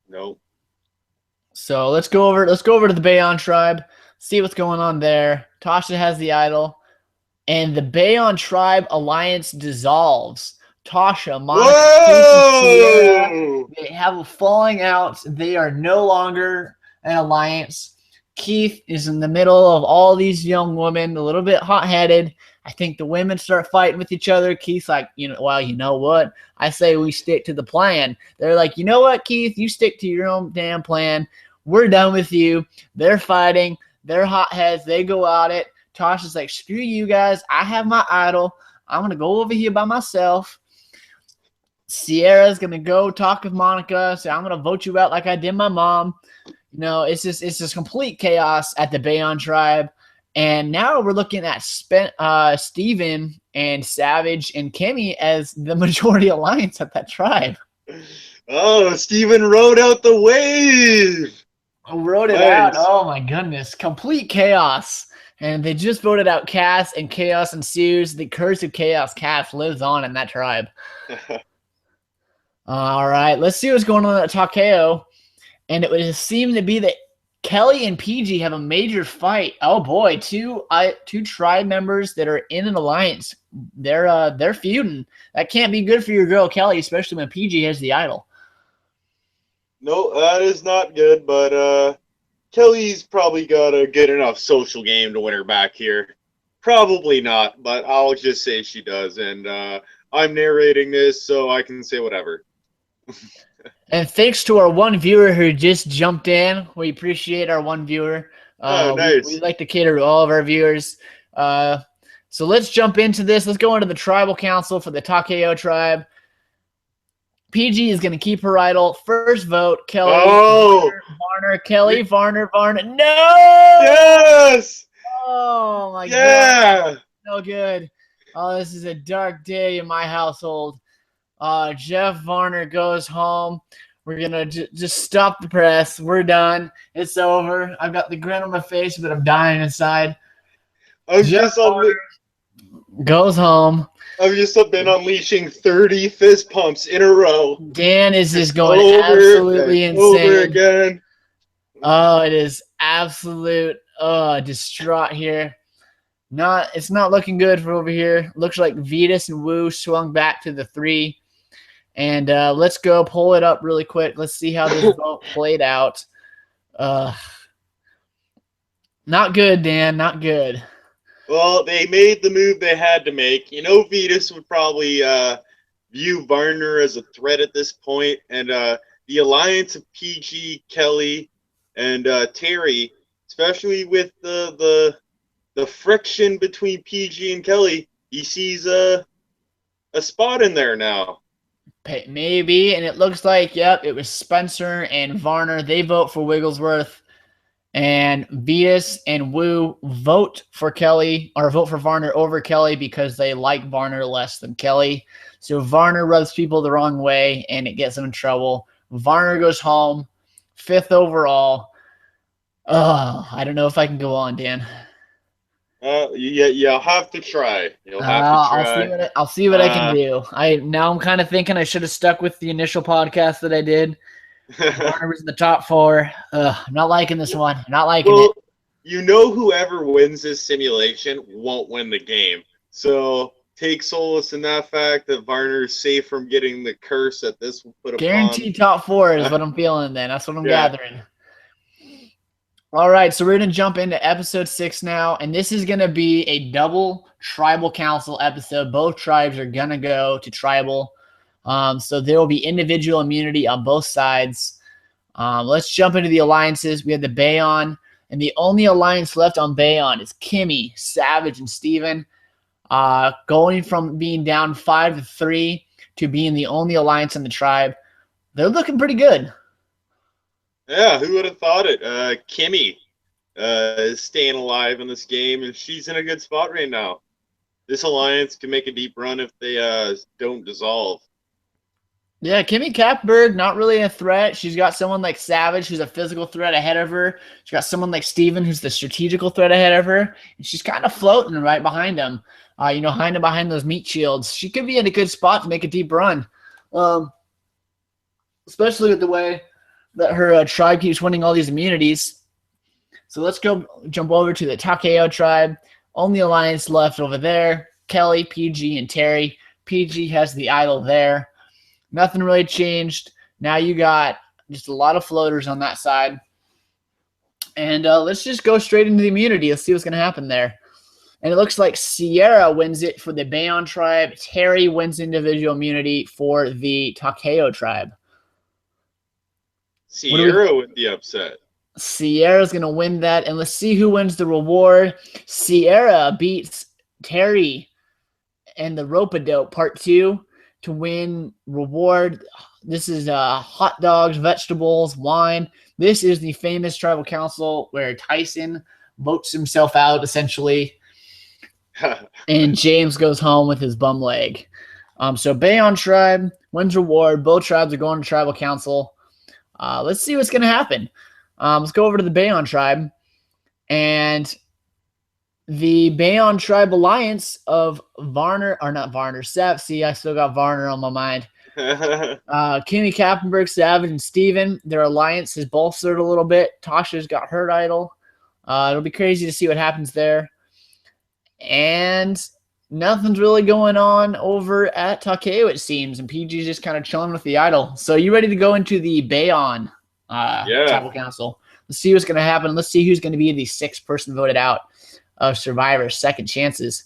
Nope. So let's go over to the Bayonne tribe, see what's going on there. Tasha has the idol, and the Bayonne tribe alliance dissolves. Tasha, Monica, Sierra, they have a falling out. They are no longer an alliance. Keith is in the middle of all these young women, a little bit hot-headed. I think the women start fighting with each other. Keith's like, well, you know what? I say we stick to the plan. They're like, you know what, Keith? You stick to your own damn plan. We're done with you. They're fighting. They're hotheads. They go at it. Tasha's like, screw you guys. I have my idol. I'm going to go over here by myself. Sierra's going to go talk with Monica. Say, I'm going to vote you out like I did my mom. It's just complete chaos at the Bayonne tribe. And now we're looking at Steven and Savage and Kimmy as the majority alliance at that tribe. Oh, Steven rode out the wave. Rode it out. Oh, my goodness. Complete chaos. And they just voted out Cass, and chaos ensues. The curse of chaos, Cass, lives on in that tribe. All right, let's see what's going on at Takeo. And it would seem to be that Kelly and PG have a major fight. Oh boy, two tribe members that are in an alliance. They're feuding. That can't be good for your girl Kelly, especially when PG has the idol. No, that is not good. But Kelly's probably got a good enough social game to win her back here. Probably not, but I'll just say she does. And I'm narrating this, so I can say whatever. And thanks to our one viewer who just jumped in. We appreciate our one viewer. Nice. We like to cater to all of our viewers. So let's jump into this. Let's go into the tribal council for the Takeo tribe. PG is going to keep her idol. First vote, Kelly. Oh! Varner. Kelly, Varner. No! Yes! Oh, my God. Yeah! So good. Oh, this is a dark day in my household. Jeff Varner goes home. We're gonna just stop the press. We're done. It's over. I've got the grin on my face, but I'm dying inside. I've Jeff just Varner goes home. I've just been unleashing 30 fist pumps in a row. Dan is just going Over absolutely and over insane. again. Oh, it is absolute distraught here. It's not looking good for over here. Looks like Vetus and Wu swung back to the 3. And let's go pull it up really quick. Let's see how this vote played out. Not good, Dan. Not good. Well, they made the move they had to make. You know, Vetus would probably view Varner as a threat at this point, and the alliance of PG, Kelly, and Terry, especially with the friction between PG and Kelly, he sees a spot in there now. Maybe, and it looks like, yep, it was Spencer and Varner. They vote for Wigglesworth, and Vetus and Wu vote for Kelly, or vote for Varner over Kelly because they like Varner less than Kelly. So Varner rubs people the wrong way, and it gets them in trouble. Varner goes home, 5th overall. I don't know if I can go on, Dan. You'll have to try. You'll have to try. I'll see what I can do. I'm kind of thinking I should have stuck with the initial podcast that I did. Varner was in the top 4. I'm not liking this one. I'm not liking it. You know, whoever wins this simulation won't win the game. So take solace in that fact that Varner is safe from getting the curse that this will put upon. Guaranteed top 4 is what I'm feeling. Then that's what I'm gathering. All right, so we're going to jump into episode 6 now, and this is going to be a double tribal council episode. Both tribes are going to go to tribal, so there will be individual immunity on both sides. Let's jump into the alliances. We have the Bayon, and the only alliance left on Bayon is Kimmy, Savage, and Steven, going from being down 5-3 to being the only alliance in the tribe. They're looking pretty good. Yeah, who would have thought it? Kimmy is staying alive in this game, and she's in a good spot right now. This alliance can make a deep run if they don't dissolve. Yeah, Kimmy Kapberg, not really a threat. She's got someone like Savage, who's a physical threat ahead of her. She's got someone like Steven, who's the strategical threat ahead of her. And she's kind of floating right behind him, behind those meat shields. She could be in a good spot to make a deep run, especially with the way that her tribe keeps winning all these immunities. So let's go jump over to the Takeo tribe. Only alliance left over there, Kelly, PG, and Terry. PG has the idol there. Nothing really changed. Now you got just a lot of floaters on that side. And let's just go straight into the immunity. Let's see what's going to happen there. And it looks like Sierra wins it for the Bayon tribe. Terry wins individual immunity for the Takeo tribe. Sierra with the upset. Sierra's going to win that. And let's see who wins the reward. Sierra beats Terry and the Rope-a-Dope Part 2 to win reward. This is hot dogs, vegetables, wine. This is the famous tribal council where Tyson votes himself out, essentially. And James goes home with his bum leg. So Bayon tribe wins reward. Both tribes are going to tribal council. Let's see what's going to happen. Let's go over to the Bayon tribe. And the Bayon tribe alliance of Varner, or not Varner, Sav. See, I still got Varner on my mind. Kimmy Kappenberg, Savage, and Steven. Their alliance has bolstered a little bit. Tasha's got her idol. It'll be crazy to see what happens there. And nothing's really going on over at Takeo, it seems. And PG's just kind of chilling with the idol. So you ready to go into the Bayon tribal council? Let's see what's going to happen. Let's see who's going to be the 6th person voted out of Survivor's Second Chances.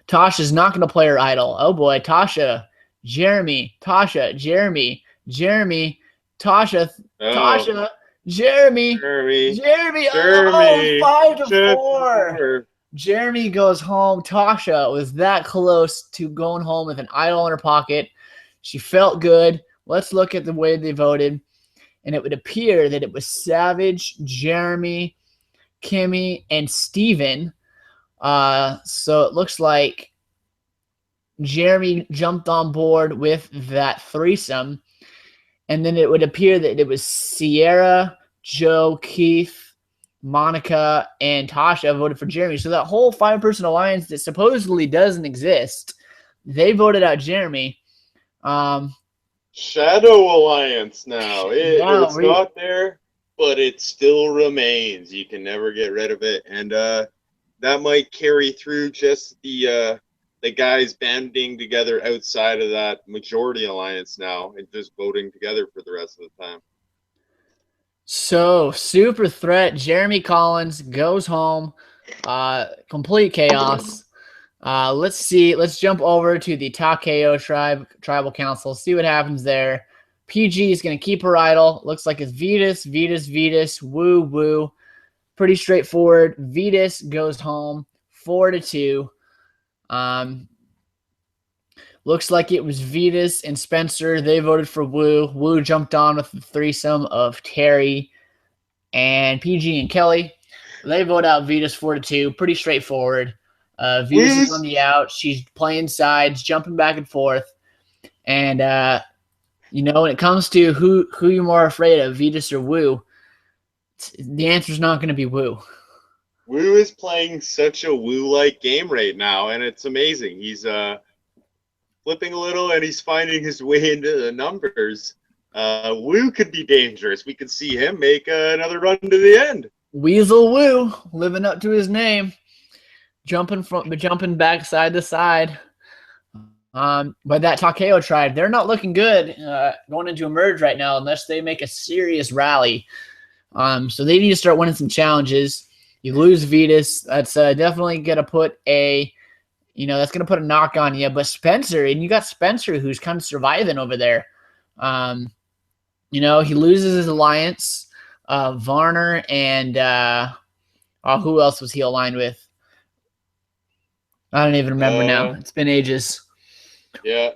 Tasha's not going to play her idol. Oh, boy. Tasha, Jeremy, Tasha, Jeremy, Jeremy, Tasha, Tasha, Jeremy, Jeremy. Oh, 5-4. Jeremy goes home. Tasha was that close to going home with an idol in her pocket. She felt good. Let's look at the way they voted. And it would appear that it was Savage, Jeremy, Kimmy, and Steven. So it looks like Jeremy jumped on board with that threesome, and then it would appear that it was Sierra, Joe, Keith, Monica, and Tasha voted for Jeremy. So that whole 5-person alliance that supposedly doesn't exist, they voted out Jeremy. Shadow Alliance now. Now It's not there, but it still remains. You can never get rid of it. And that might carry through just the guys banding together outside of that majority alliance now and just voting together for the rest of the time. So, super threat, Jeremy Collins goes home. Complete chaos. Let's see. Let's jump over to the Takeo tribal council. See what happens there. PG is going to keep her idol. Looks like it's Vetus. Woo. Pretty straightforward. Vetus goes home 4-2. Looks like it was Vetus and Spencer. They voted for Woo. Woo jumped on with the threesome of Terry and PG and Kelly. They vote out Vetus 4-2. Pretty straightforward. Vetus is on the out. She's playing sides, jumping back and forth. And, when it comes to who you're more afraid of, Vetus or Woo, the answer's not going to be Woo. Woo is playing such a Woo-like game right now, and it's amazing. He's flipping a little, and he's finding his way into the numbers. Woo could be dangerous. We could see him make another run to the end. Weasel Woo, living up to his name, jumping back side to side. But that Takeo tribe, they're not looking good going into a merge right now unless they make a serious rally. So they need to start winning some challenges. You lose Vetus, that's definitely gonna put that's gonna put a knock on you. But Spencer, and you got Spencer who's kind of surviving over there. He loses his alliance. Varner and who else was he aligned with? I don't even remember now. It's been ages. Yeah.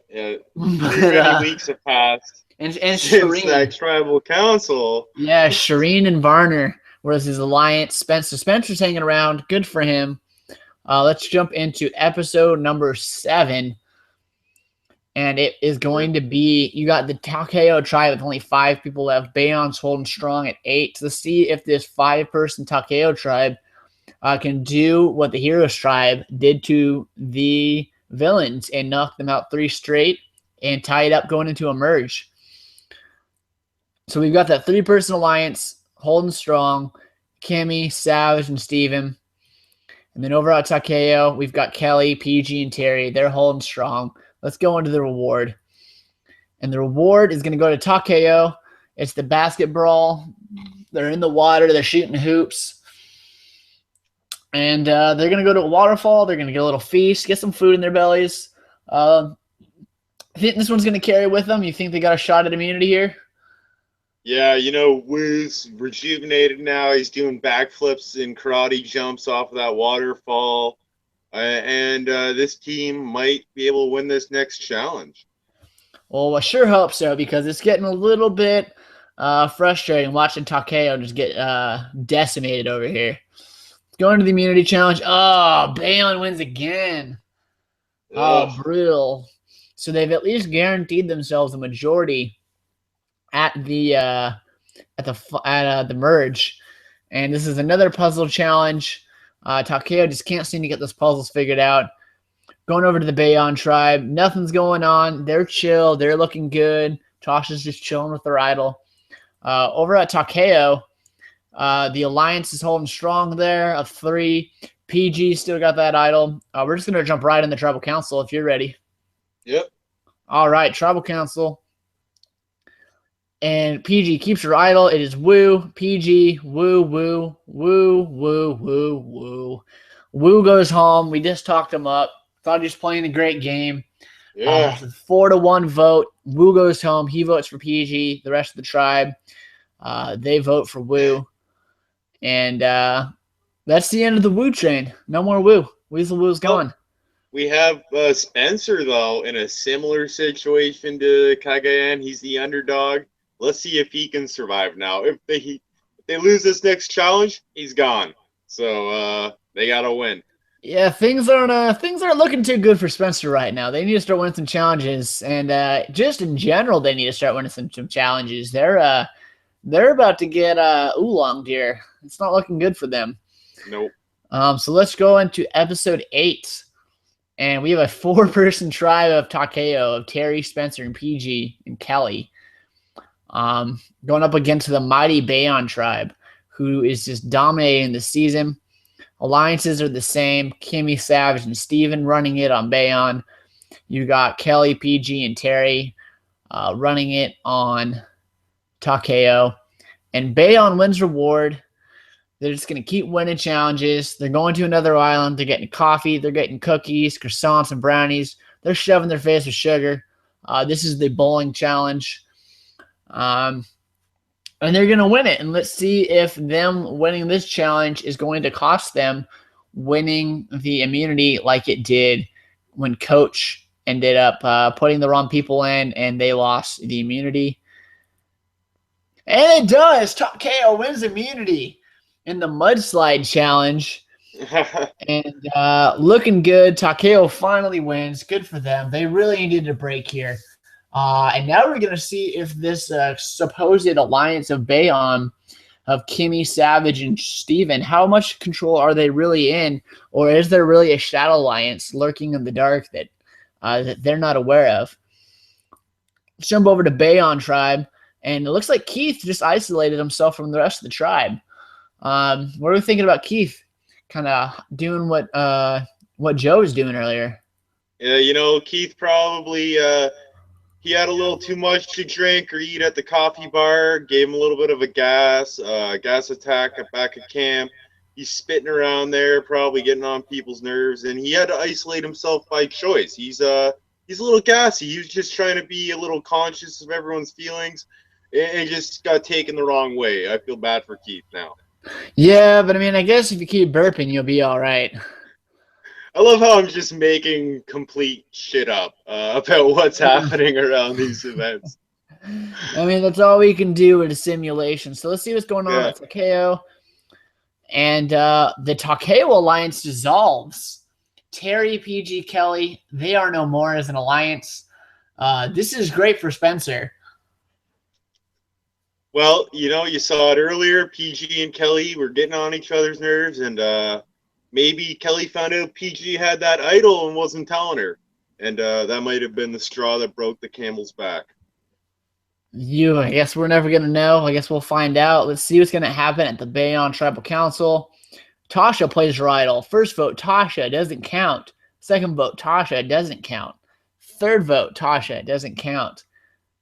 Many weeks have passed. And since Shireen. That tribal council. Yeah, Shireen and Varner was his alliance. Spencer's hanging around. Good for him. Let's jump into episode number 7. And it is going to be, you got the Takeo tribe with only 5 people left. Bayon's holding strong at 8. Let's see if this 5-person Takeo tribe can do what the Heroes tribe did to the villains and knock them out 3 straight and tie it up going into a merge. So we've got that 3-person alliance holding strong. Kimmy, Savage, and Steven. And then over at Takeo, we've got Kelly, PG, and Terry. They're holding strong. Let's go into the reward. And the reward is going to go to Takeo. It's the basketball. They're in the water. They're shooting hoops. And they're going to go to a waterfall. They're going to get a little feast, get some food in their bellies. I think this one's going to carry with them. You think they got a shot at immunity here? Yeah, Woo's rejuvenated now. He's doing backflips and karate jumps off of that waterfall. And this team might be able to win this next challenge. Well, I sure hope so, because it's getting a little bit frustrating watching Takeo just get decimated over here. Going to the immunity challenge. Oh, Bayon wins again. Oh, brutal. So they've at least guaranteed themselves a majority at the merge. And this is another puzzle challenge. Takeo just can't seem to get those puzzles figured out. Going over to the Bayon tribe. Nothing's going on. They're chill. They're looking good. Tasha's just chilling with her idol. Over at Takeo, the alliance is holding strong there of 3. PG still got that idol. We're just going to jump right in the tribal council if you're ready. Yep. All right, tribal council. And PG keeps her idol. It is Woo, PG, Woo. Woo goes home. We just talked him up. Thought he was playing a great game. Yeah. 4-1 vote. Woo goes home. He votes for PG. The rest of the tribe, they vote for Woo. And that's the end of the Woo train. No more Woo. Weasel Woo's gone. We have Spencer, though, in a similar situation to Kagayan. He's the underdog. Let's see if he can survive now. If they lose this next challenge, he's gone. So they got to win. Yeah, things aren't looking too good for Spencer right now. They need to start winning some challenges, and just in general, they need to start winning some challenges. They're about to get oolonged here. It's not looking good for them. Nope. So let's go into episode 8, and we have a 4-person tribe of Takeo, of Terry, Spencer, and PG, and Kelly, going up against the mighty Bayon tribe, who is just dominating the season. Alliances are the same. Kimmy, Savage, and Steven running it on Bayon. You got Kelly, PG, and Terry running it on Takeo. And Bayon wins reward. They're just going to keep winning challenges. They're going to another island. They're getting coffee. They're getting cookies, croissants, and brownies. They're shoving their face with sugar. This is the bowling challenge. And they're going to win it. And let's see if them winning this challenge is going to cost them winning the immunity like it did when Coach ended up putting the wrong people in and they lost the immunity. And it does. Takeo wins immunity in the mudslide challenge. And looking good. Takeo finally wins. Good for them. They really needed a break here. And now we're going to see if this supposed alliance of Bayon, of Kimmy, Savage, and Steven, how much control are they really in? Or is there really a shadow alliance lurking in the dark that they're not aware of? Let's jump over to Bayon tribe. And it looks like Keith just isolated himself from the rest of the tribe. What are we thinking about Keith? Kind of doing what Joe was doing earlier. Yeah, Keith probably he had a little too much to drink or eat at the coffee bar, gave him a little bit of a gas attack back at camp. He's spitting around there, probably getting on people's nerves, and he had to isolate himself by choice. He's a little gassy. He was just trying to be a little conscious of everyone's feelings, and just got taken the wrong way. I feel bad for Keith now. Yeah, but I mean, I guess if you keep burping, you'll be all right. I love how I'm just making complete shit up about what's happening around these events. I mean, that's all we can do with a simulation. So let's see what's going on with Takeo. And the Takeo alliance dissolves. Terry, PG, Kelly, they are no more as an alliance. This is great for Spencer. Well, you saw it earlier. PG and Kelly were getting on each other's nerves, and maybe Kelly found out PG had that idol and wasn't telling her. And that might have been the straw that broke the camel's back. I guess we're never going to know. I guess we'll find out. Let's see what's going to happen at the Bayon Tribal Council. Tasha plays her idol. First vote, Tasha, doesn't count. Second vote, Tasha, doesn't count. Third vote, Tasha, doesn't count.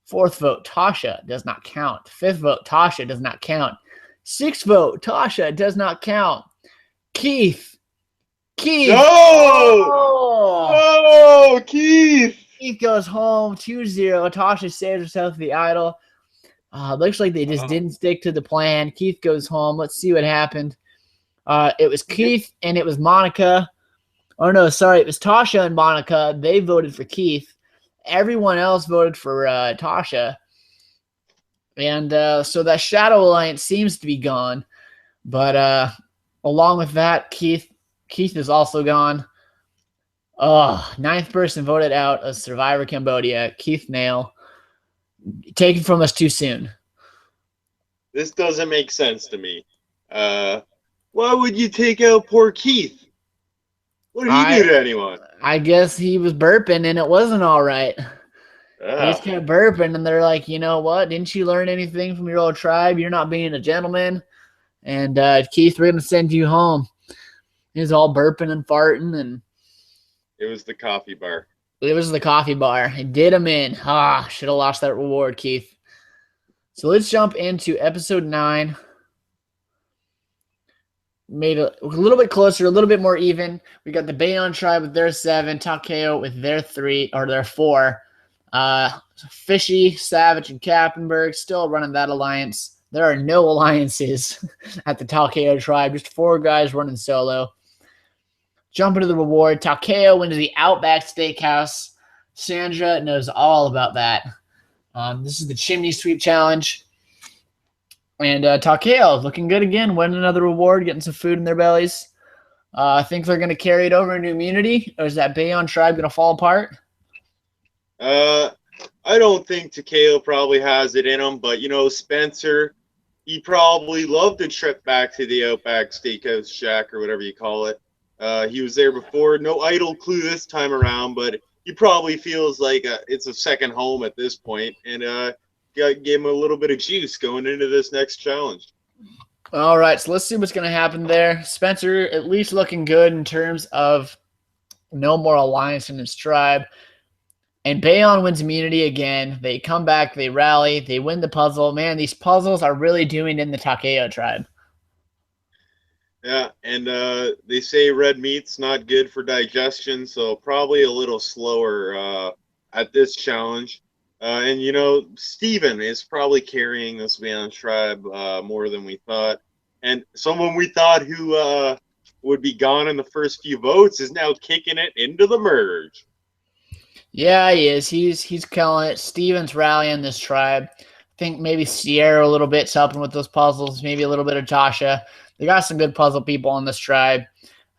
Fourth vote, Tasha, does not count. Fifth vote, Tasha, does not count. Sixth vote, Tasha, does not count. Keith. No! Oh, Keith! Keith goes home 2-0. Tasha saves herself the idol. Looks like they just didn't stick to the plan. Keith goes home. Let's see what happened. It was Keith and it was Monica. Oh, no, sorry. It was Tasha and Monica. They voted for Keith. Everyone else voted for Tasha. And so that Shadow Alliance seems to be gone. But along with that, Keith is also gone. Ninth person voted out of Survivor Cambodia, Keith Nail. Taken from us too soon. This doesn't make sense to me. Why would you take out poor Keith? What did he do to anyone? I guess he was burping and it wasn't all right. He just kept burping and they're like, you know what? Didn't you learn anything from your old tribe? You're not being a gentleman. And Keith, we're going to send you home. He was all burping and farting. And it was the coffee bar. It was the coffee bar. It did him in. Should have lost that reward, Keith. So let's jump into episode 9. Made a little bit closer, a little bit more even. We got the Bayon tribe with their 7, Takeo with their 3 or their 4. Fishy, Savage, and Kappenberg still running that alliance. There are no alliances at the Takeo tribe, just 4 guys running solo. Jump into the reward. Takeo went to the Outback Steakhouse. Sandra knows all about that. This is the Chimney Sweep Challenge. And Takeo looking good again, winning another reward, getting some food in their bellies. Think they're going to carry it over into immunity, or is that Bayon tribe going to fall apart? I don't think Takeo probably has it in him, but Spencer, he probably loved to trip back to the Outback Steakhouse Shack or whatever you call it. He was there before. No idle clue this time around, but he probably feels like it's a second home at this point, and gave him a little bit of juice going into this next challenge. All right, so let's see what's going to happen there. Spencer at least looking good in terms of no more alliance in his tribe. And Bayon wins immunity again. They come back, they rally, they win the puzzle. Man, these puzzles are really doing in the Takeo tribe. Yeah, and they say red meat's not good for digestion, so probably a little slower at this challenge. And Steven is probably carrying this Bayon tribe more than we thought. And someone we thought who would be gone in the first few votes is now kicking it into the merge. Yeah, he is. He's killing it. Steven's rallying this tribe. I think maybe Sierra a little bit's helping with those puzzles. Maybe a little bit of Tasha. They got some good puzzle people on this tribe.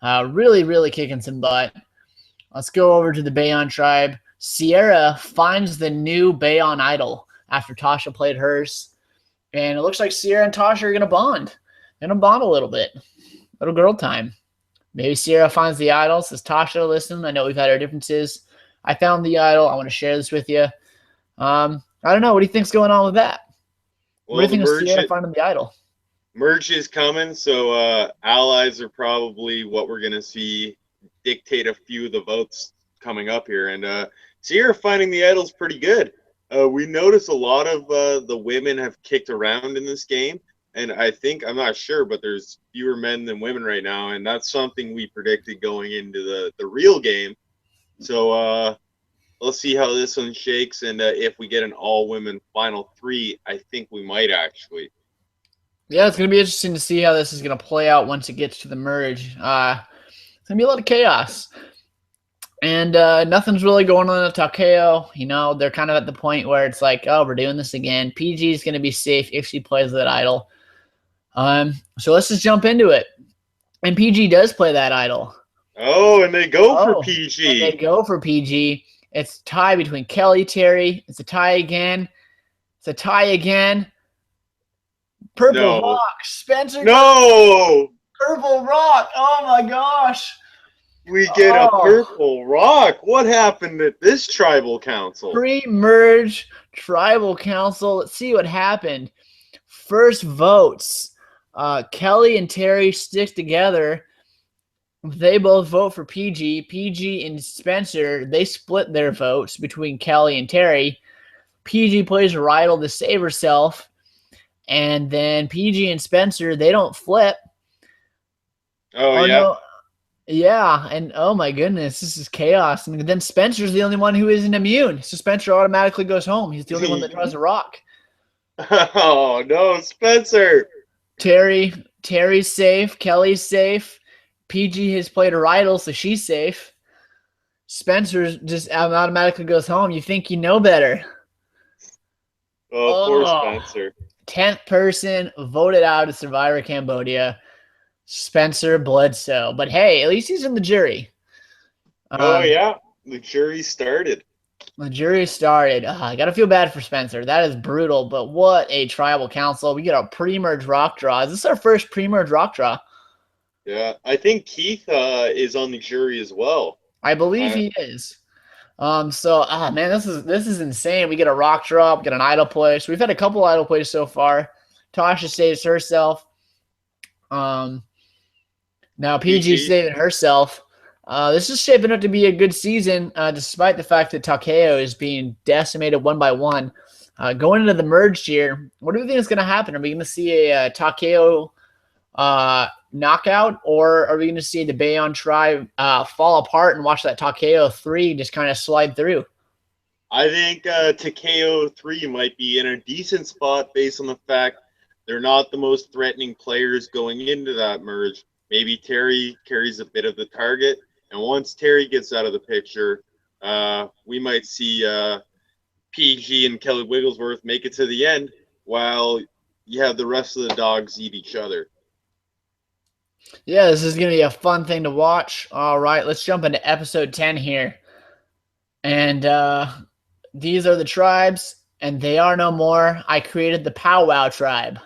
Really, really kicking some butt. Let's go over to the Bayon tribe. Sierra finds the new Bayon idol after Tasha played hers. And it looks like Sierra and Tasha are going to bond. They're going to bond a little bit. Little girl time. Maybe Sierra finds the idol. Says, Tasha, listen, I know we've had our differences. I found the idol. I want to share this with you. I don't know. What do you think's going on with that? Well, what do you think of Sierra finding the idol? Merge is coming, so allies are probably what we're going to see dictate a few of the votes coming up here. And Sierra finding the idol is pretty good. We notice a lot of the women have kicked around in this game. And I think, I'm not sure, but there's fewer men than women right now. And that's something we predicted going into the real game. So let's see how this one shakes. And if we get an all-women final three, I think we might actually. Yeah, it's going to be interesting to see how this is going to play out once it gets to the merge. It's going to be a lot of chaos. And nothing's really going on at Takeo. They're kind of at the point where it's like, oh, we're doing this again. PG is going to be safe if she plays that idol. So let's just jump into it. And PG does play that idol. Oh, and they go for PG. And they go for PG. It's a tie between Kelly, Terry. It's a tie again. It's a tie again. Purple Rock. Spencer. No. Purple Rock. Oh, my gosh. We get a Purple Rock. What happened at this tribal council? Pre-merge tribal council. Let's see what happened. First votes. Kelly and Terry stick together. They both vote for PG. PG and Spencer, they split their votes between Kelly and Terry. PG plays a idol to save herself. And then PG and Spencer, they don't flip. Oh yeah. No. Yeah, and oh my goodness, this is chaos. And then Spencer's the only one who isn't immune. So Spencer automatically goes home. He's the only one that draws a rock. Oh no, Spencer. Terry's safe. Kelly's safe. PG has played her idol, so she's safe. Spencer just automatically goes home. You think you know better. Oh, poor Spencer. 10th person voted out of Survivor Cambodia. Spencer Bledsoe. But hey, at least he's in the jury. Oh, yeah. The jury started. The jury started. I got to feel bad for Spencer. That is brutal, but what a tribal council. We get a pre-merge rock draw. Is this our first pre-merge rock draw? Yeah, I think Keith is on the jury as well. I believe he is. Man, this is insane. We get a rock drop, get an idol play. So we've had a couple idol plays so far. Tasha saves herself. Now PG saving herself. This is shaping up to be a good season, despite the fact that Takeo is being decimated one by one. Going into the merge here, what do you think is going to happen? Are we going to see a Takeo knockout, or are we going to see the Bayon tribe fall apart and watch that Takeo 3 just kind of slide through? I think Takeo 3 might be in a decent spot based on the fact they're not the most threatening players going into that merge. Maybe Terry carries a bit of the target, and once Terry gets out of the picture, we might see PG and Kelly Wigglesworth make it to the end while you have the rest of the dogs eat each other. Yeah, this is going to be a fun thing to watch. All right, let's jump into episode 10 here. And these are the tribes, and they are no more. I created the powwow tribe.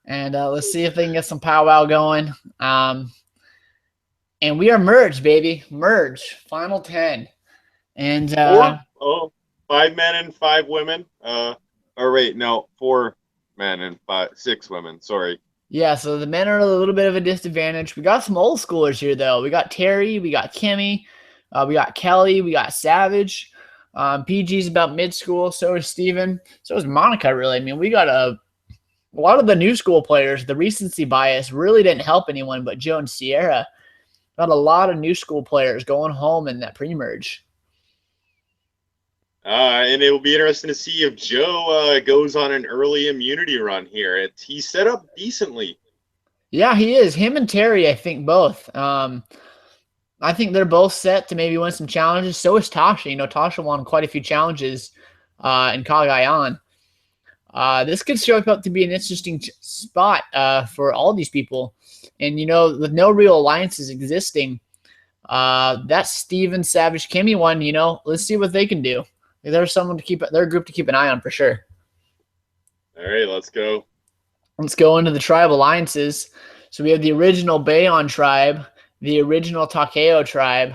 And let's see if they can get some powwow going. And we are merged, baby. Merge. Final 10. And five men and five women. Or wait, no, 4 men and 6 women. Sorry. yeah, so the men are a little bit of a disadvantage. We got some old schoolers here, though. We got Terry, we got Kimmy, we got Kelly, we got Savage. PG's about mid-school, so is Steven, so is Monica, really. I mean, we got a lot of the new school players. The recency bias really didn't help anyone but Joe and Sierra. Got a lot of new school players going home in that pre-merge. And it will be interesting to see if Joe goes on an early immunity run here. He's set up decently. Yeah, he is. Him and Terry, I think, both. I think they're both set to maybe win some challenges. So is Tasha. You know, Tasha won quite a few challenges in Cagayan. This could show up to be an interesting spot for all these people. And, you know, with no real alliances existing, that Steven Savage Kimmy one, you know, let's see what they can do. There's someone to keep, their group to keep an eye on for sure. All right, let's go. Let's go into the tribe alliances. So we have the original Bayon tribe, the original Takeo tribe,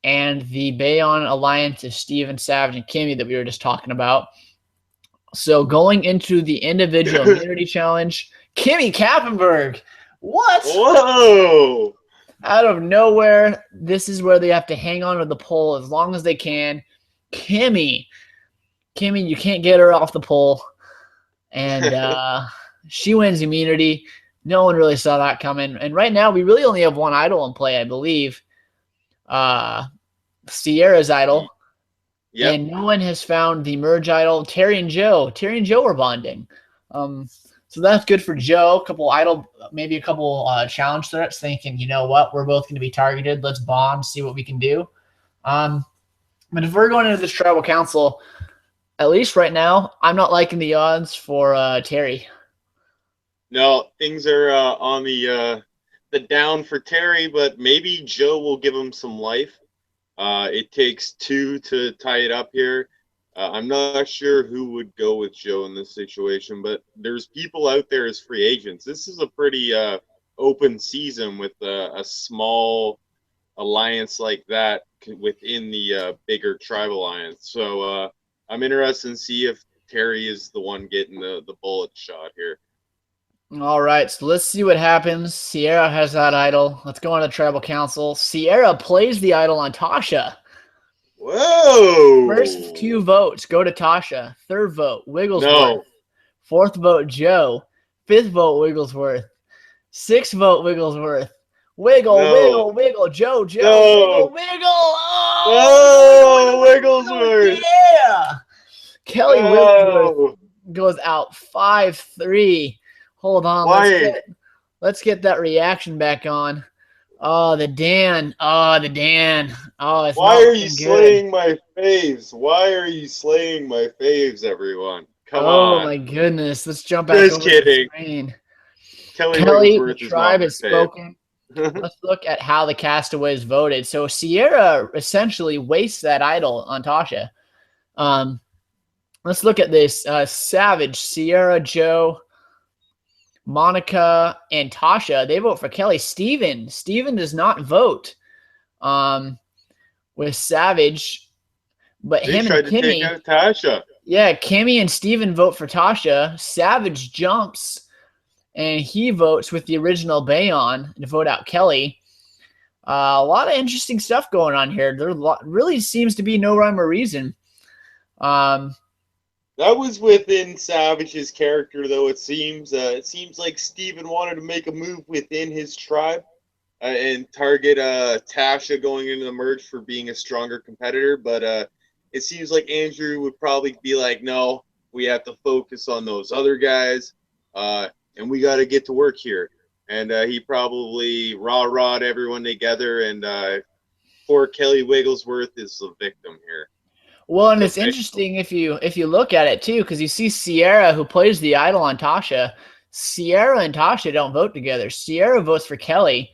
and the Bayon alliance of Steven Savage and Kimmy that we were just talking about. So going into the individual immunity challenge, Kimmy Kappenberg. What? Whoa! Out of nowhere, this is where they have to hang on to the pole as long as they can. Kimmy, you can't get her off the pole. And she wins immunity. No one really saw that coming. And right now, we really only have one idol in play, I believe. Sierra's idol. Yep. And no one has found the merge idol. Terry and Joe are bonding. So that's good for Joe. Maybe a couple challenge threats, thinking, you know what, we're both going to be targeted. Let's bond, see what we can do. But if we're going into this tribal council, at least right now, I'm not liking the odds for Terry. No, things are on the down for Terry, but maybe Joe will give him some life. It takes 2 to tie it up here. I'm not sure who would go with Joe in this situation, but there's people out there as free agents. This is a pretty open season with a small alliance like that within the bigger tribe alliance. So I'm interested to see if Terry is the one getting the bullet shot here. All right, so let's see what happens. Sierra has that idol. Let's go on to the tribal council. Sierra plays the idol on Tasha. Whoa! First 2 votes go to Tasha. 3rd vote, Wigglesworth. No. 4th vote, Joe. 5th vote, Wigglesworth. 6th vote, Wigglesworth. Wiggle, Joe, no. wiggle. Oh, Wigglesworth. Yeah. Kelly Wigglesworth goes out 5-3. Hold on. Let's get that reaction back on. Oh, the Dan. Oh, it's Why are you slaying my faves? Why are you slaying my faves, everyone? Come on. Oh, my goodness. Let's jump back Just over kidding. the screen. Kelly the tribe has spoken. Let's look at how the castaways voted. So Sierra essentially wastes that idol on Tasha. Let's look at this. Savage, Sierra, Joe, Monica, and Tasha, they vote for Kelly. Steven does not vote with Savage, but they him tried and Kimmy. To take out Tasha. Yeah, Kimmy and Steven vote for Tasha. Savage jumps, and he votes with the original Bayon to vote out Kelly. A lot of interesting stuff going on here. There really seems to be no rhyme or reason. That was within Savage's character, though. It seems like Steven wanted to make a move within his tribe and target Tasha going into the merge for being a stronger competitor. But it seems like Andrew would probably be like, no, we have to focus on those other guys, and we got to get to work here. And he probably rah-rah'd everyone together, and poor Kelly Wigglesworth is the victim here. Well, and it's interesting if you look at it too, because you see Sierra, who plays the idol on Tasha. Sierra and Tasha don't vote together. Sierra votes for Kelly.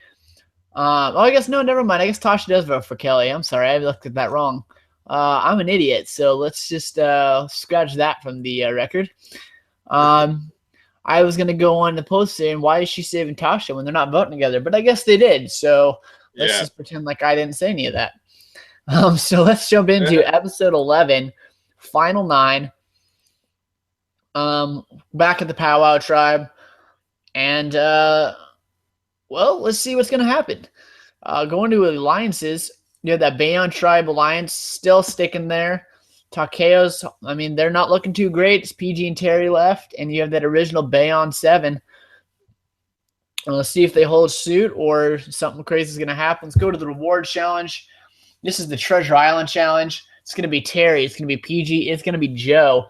I guess no, never mind. I guess Tasha does vote for Kelly. I'm sorry, I looked at that wrong. I'm an idiot, so let's just scratch that from the record. I was gonna go on the post saying, why is she saving Tasha when they're not voting together? But I guess they did. So let's just pretend like I didn't say any of that. So let's jump into episode 11, final 9. Back at the Powwow Tribe, and well, let's see what's gonna happen. Going to alliances, you have that Bayon Tribe alliance still sticking there. Takeo's, I mean, they're not looking too great. It's PG and Terry left, and you have that original Bayon 7. Let's see if they hold suit or something crazy is going to happen. Let's go to the reward challenge. This is the Treasure Island challenge. It's going to be Terry. It's going to be PG. It's going to be Joe.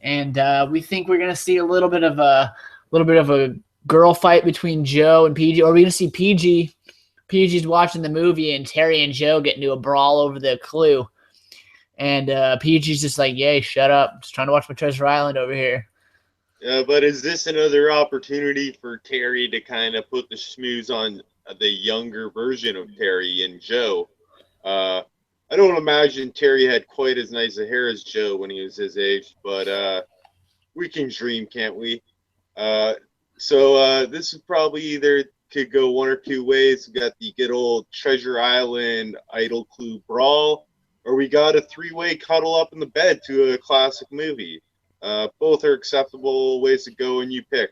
And we think we're going to see a little bit of a girl fight between Joe and PG. Or are we going to see PG? PG's watching the movie, and Terry and Joe get into a brawl over the clue. And PG's just like, yay, shut up. Just trying to watch my Treasure Island over here. But is this another opportunity for Terry to kind of put the schmooze on the younger version of Terry and Joe? I don't imagine Terry had quite as nice a hair as Joe when he was his age, but we can dream, can't we? So this is probably either could go one or two ways. We got the good old Treasure Island idol clue brawl, or we got a 3-way cuddle up in the bed to a classic movie. Both are acceptable ways to go, and you pick.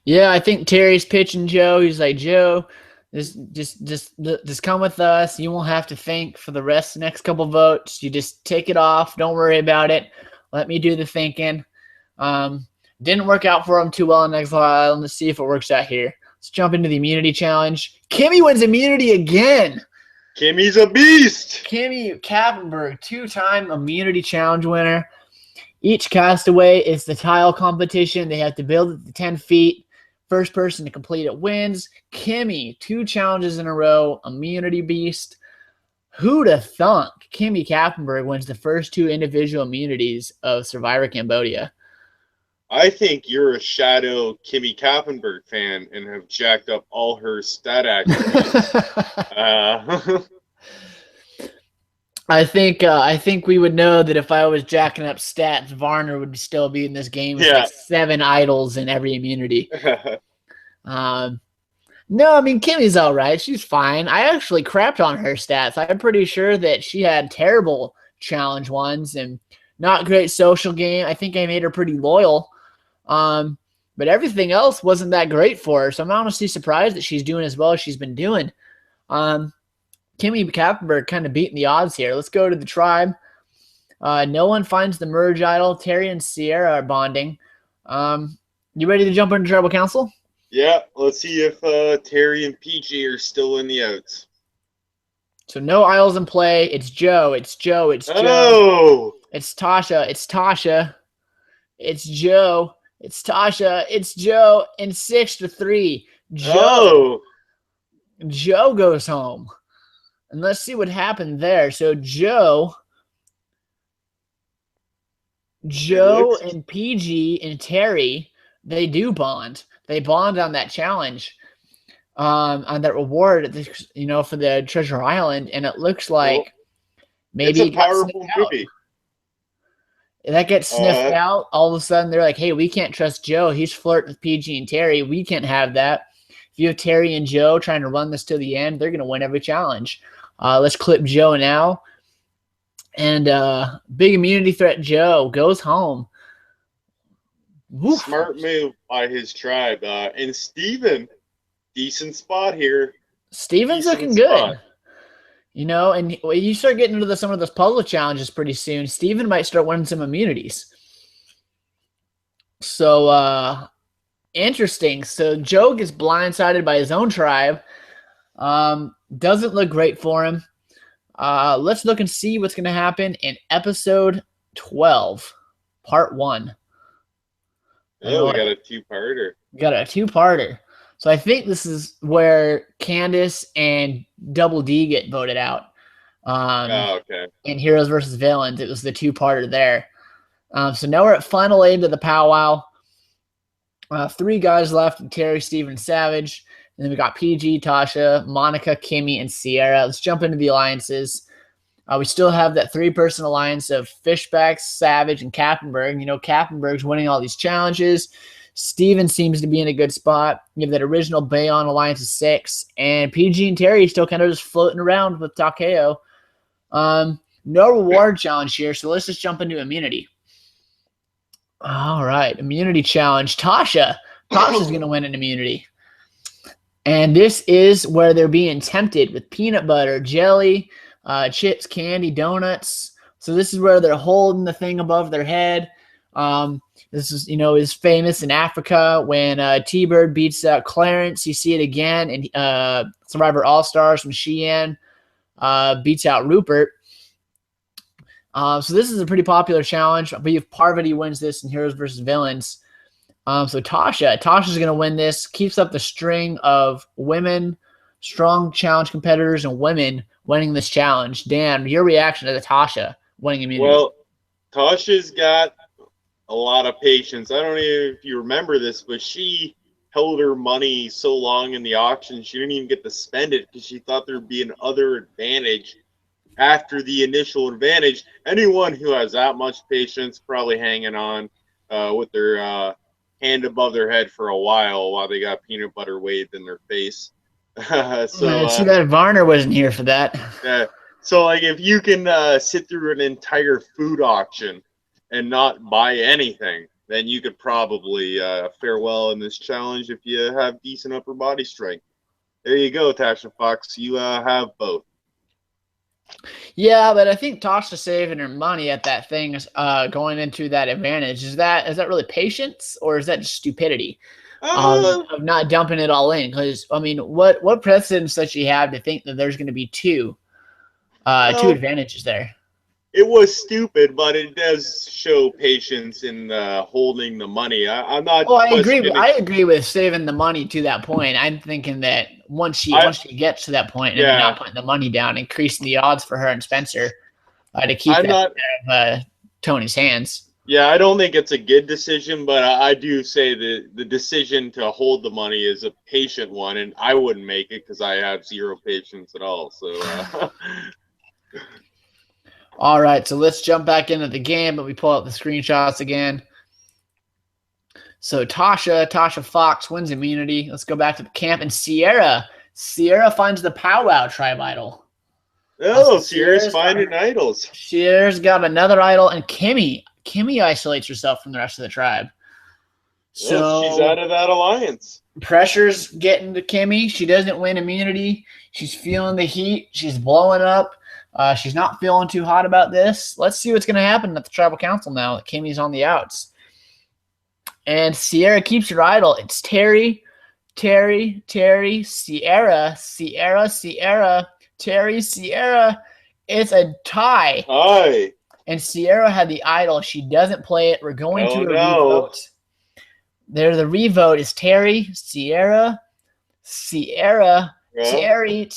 Yeah, I think Terry's pitching Joe. He's like, Joe, just come with us. You won't have to think for the rest of the next couple votes. You just take it off. Don't worry about it. Let me do the thinking. Didn't work out for him too well on Exile Island. Let's see if it works out here. Let's jump into the immunity challenge. Kimmy wins immunity again. Kimmy's a beast. Kimmy Kappenberg, 2-time immunity challenge winner. Each castaway is the tile competition. They have to build it to 10 feet. First person to complete it wins. Kimmy, 2 challenges in a row, immunity beast. Who'da thunk Kimmy Kappenberg wins the first 2 individual immunities of Survivor Cambodia? I think you're a shadow Kimmy Kappenberg fan and have jacked up all her stat attributes. I think we would know that if I was jacking up stats, Varner would still be in this game with like 7 idols in every immunity. No, I mean, Kimmy's all right. She's fine. I actually crapped on her stats. I'm pretty sure that she had terrible challenge ones and not great social game. I think I made her pretty loyal. But everything else wasn't that great for her. So I'm honestly surprised that she's doing as well as she's been doing. Kimmy Kappenberg kind of beating the odds here. Let's go to the tribe. No one finds the merge idol. Terry and Sierra are bonding. You ready to jump into tribal council? Yeah, let's see if Terry and PG are still in the outs. So no idols in play. It's Joe. It's Joe. It's Joe. Oh! It's Tasha. It's Tasha. It's Joe. It's Tasha. It's Joe. And 6-3. Joe goes home. And let's see what happened there. So Joe and PG and Terry, they do bond. They bond on that challenge, on that reward, for the Treasure Island. And it looks like maybe it's a powerful movie. That gets sniffed out. All of a sudden, they're like, hey, we can't trust Joe. He's flirting with PG and Terry. We can't have that. If you have Terry and Joe trying to run this to the end, they're going to win every challenge. Let's clip Joe now. And big immunity threat Joe goes home. Woof. Smart move by his tribe. And Steven, decent spot here. Steven's looking good. And you start getting into some of those puzzle challenges pretty soon, Steven might start winning some immunities. So, interesting. So Joe gets blindsided by his own tribe. Doesn't look great for him. Let's look and see what's going to happen in episode 12, part 1. Oh, we got a 2-parter. Got a 2-parter. So I think this is where Candace and Double D get voted out. Okay. In Heroes versus Villains, it was the 2-parter there. So now we're at final 8 of the powwow. Three guys left: Terry, Steven, Savage. And then we got PG, Tasha, Monica, Kimmy, and Sierra. Let's jump into the alliances. We still have that three-person alliance of Fishbacks, Savage, and Kappenberg. You know, Kappenberg's winning all these challenges. Steven seems to be in a good spot. You have that original Bayon alliance of 6. And PG and Terry still kind of just floating around with Takeo. No reward challenge here, so let's just jump into immunity. All right, immunity challenge. Tasha's going to win an immunity. And this is where they're being tempted with peanut butter, jelly, chips, candy, donuts. So this is where they're holding the thing above their head. This is, is famous in Africa when T-Bird beats out Clarence. You see it again in Survivor All-Stars when Sheehan beats out Rupert. So this is a pretty popular challenge. I believe Parvati wins this in Heroes versus Villains. So Tasha's going to win this. Keeps up the string of women, strong challenge competitors, and women winning this challenge. Dan, your reaction to the Tasha winning immunity? Well, Tasha's got a lot of patience. I don't know if you remember this, but she held her money so long in the auction, she didn't even get to spend it because she thought there'd be another advantage after the initial advantage. Anyone who has that much patience probably hanging on with their hand above their head for a while they got peanut butter waved in their face. See that Varner wasn't here for that. So like if you can sit through an entire food auction and not buy anything, then you could probably fare well in this challenge if you have decent upper body strength. There you go, Tasha Fox. You have both. Yeah, but I think Tasha saving her money at that thing going into that advantage. Is that really patience, or is that just stupidity of not dumping it all in? Because, I mean, what precedence does she have to think that there's going to be two advantages there? It was stupid, but it does show patience in holding the money. I'm not. Oh, I agree with saving the money to that point. I'm thinking that once she gets to that point and not putting the money down, increasing the odds for her and Spencer to keep that out of Tony's hands. Yeah, I don't think it's a good decision, but I do say that the decision to hold the money is a patient one, and I wouldn't make it because I have zero patience at all. So. All right, so let's jump back into the game, but we pull out the screenshots again. So Tasha Fox wins immunity. Let's go back to the camp. And Sierra finds the powwow tribe idol. Oh, Sierra's finding idols. Sierra's got another idol, and Kimmy isolates herself from the rest of the tribe. So she's out of that alliance. Pressure's getting to Kimmy. She doesn't win immunity. She's feeling the heat. She's blowing up. She's not feeling too hot about this. Let's see what's going to happen at the tribal council now that Kimmy's on the outs. And Sierra keeps her idol. It's Terry, Sierra, Terry, Sierra. It's a tie. Hi. And Sierra had the idol. She doesn't play it. We're going to a revote. There, the revote is Terry, Sierra, Terry,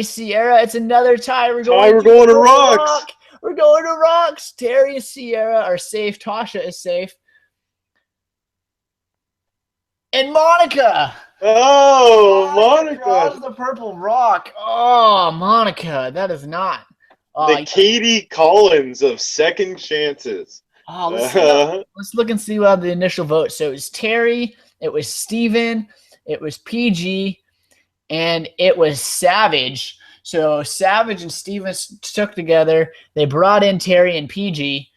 Sierra. It's another tie. We're going to rocks. We're going to rocks. Terry and Sierra are safe. Tasha is safe. And Monica. Oh, Monica. Draws the purple rock. Oh, Monica. That is not. The Katie Collins of second chances. Oh, let's look and see what the initial vote. So it was Terry, it was Steven, it was PG, and it was Savage. So Savage and Steven stuck together. They brought in Terry and PG.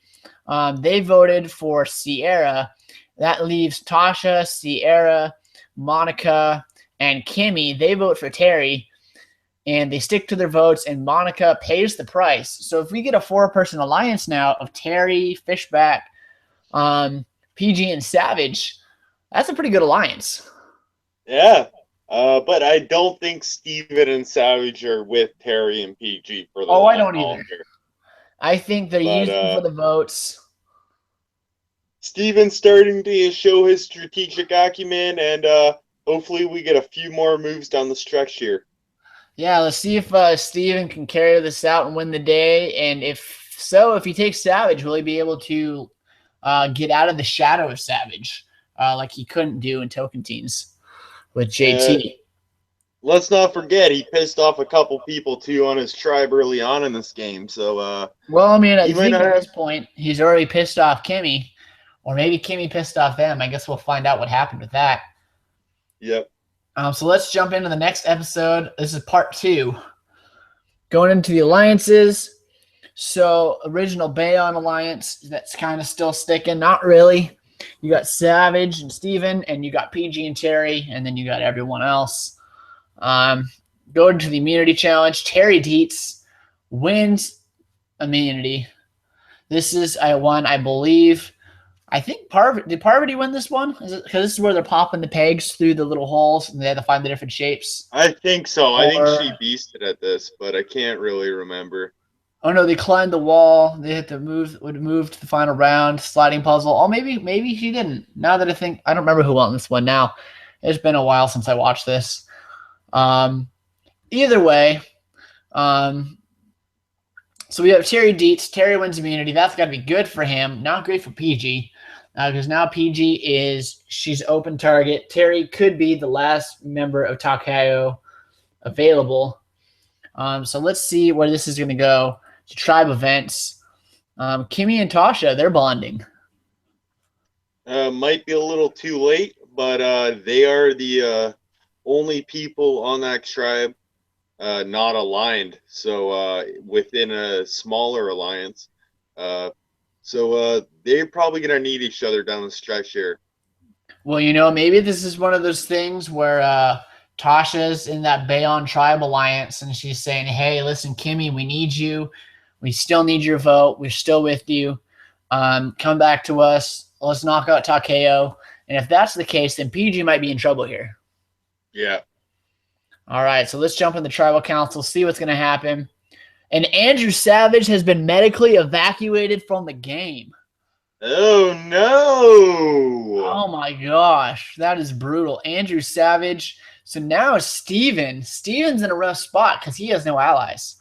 They voted for Sierra. That leaves Tasha, Sierra, Monica, and Kimmy. They vote for Terry, and they stick to their votes, and Monica pays the price. So if we get a four-person alliance now of Terry, Fishback, PG, and Savage, that's a pretty good alliance. Yeah, but I don't think Steven and Savage are with Terry and PG for the I don't either. I think they're using for the votes. Steven's starting to show his strategic acumen, and hopefully we get a few more moves down the stretch here. Yeah, let's see if Steven can carry this out and win the day. And if so, if he takes Savage, will he be able to get out of the shadow of Savage? like he couldn't do in Tocantins with JT. Let's not forget he pissed off a couple people too on his tribe early on in this game. So well, I mean, I think at this point he's already pissed off Kimmy, or maybe Kimmy pissed off them. I guess we'll find out what happened with that. Yep. So let's jump into the next episode. This is part 2. Going into the alliances. So original Bayon alliance, that's kind of still sticking. Not really. You got Savage and Steven, and you got PG and Terry, and then you got everyone else. Going to the immunity challenge. Terry Dietz wins immunity. This is one, I believe. I think did Parvati win this one? Is it because this is where they're popping the pegs through the little holes and they have to find the different shapes? I think so. I think she beasted at this, but I can't really remember. Oh no, they climbed the wall. They had to move to the final round, sliding puzzle. Oh, maybe she didn't. Now that I don't remember who won this one now. It's been a while since I watched this. Either way, so we have Terry Dietz. Terry wins immunity. That's got to be good for him. Not great for PG, because now PG she's open target. Terry could be the last member of Takeo available. So let's see where this is going to go. To tribe events. Kimmy and Tasha, they're bonding. Might be a little too late, but they are the only people on that tribe not aligned. So within a smaller alliance. So they're probably going to need each other down the stretch here. Well, maybe this is one of those things where Tasha's in that Bayon tribe alliance and she's saying, hey, listen, Kimmy, we need you. We still need your vote. We're still with you. Come back to us. Let's knock out Takeo. And if that's the case, then PG might be in trouble here. Yeah. All right, so let's jump in the tribal council, see what's going to happen. And Andrew Savage has been medically evacuated from the game. Oh, no. Oh, my gosh. That is brutal. Andrew Savage. So now Steven's in a rough spot because he has no allies.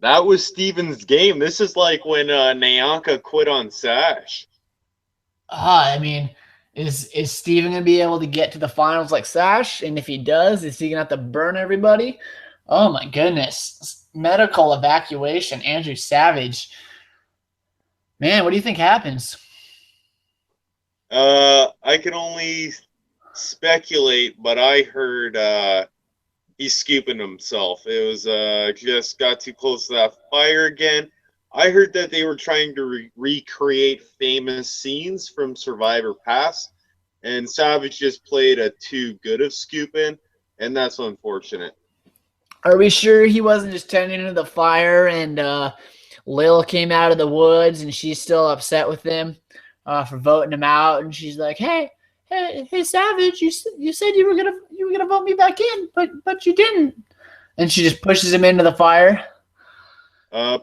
That was Steven's game. This is like when Nyanka quit on Sash. I mean, is Steven going to be able to get to the finals like Sash? And if he does, is he going to have to burn everybody? Oh, my goodness. Medical evacuation. Andrew Savage. Man, what do you think happens? I can only speculate, but I heard he's scooping himself. It was just got too close to that fire again. I heard that they were trying to recreate famous scenes from Survivor Past, and Savage just played a too good of scooping, and that's unfortunate. Are we sure he wasn't just tending to the fire and Lil came out of the woods and she's still upset with him for voting him out, and she's like, hey, Savage, you said you were gonna vote me back in, but you didn't. And she just pushes him into the fire.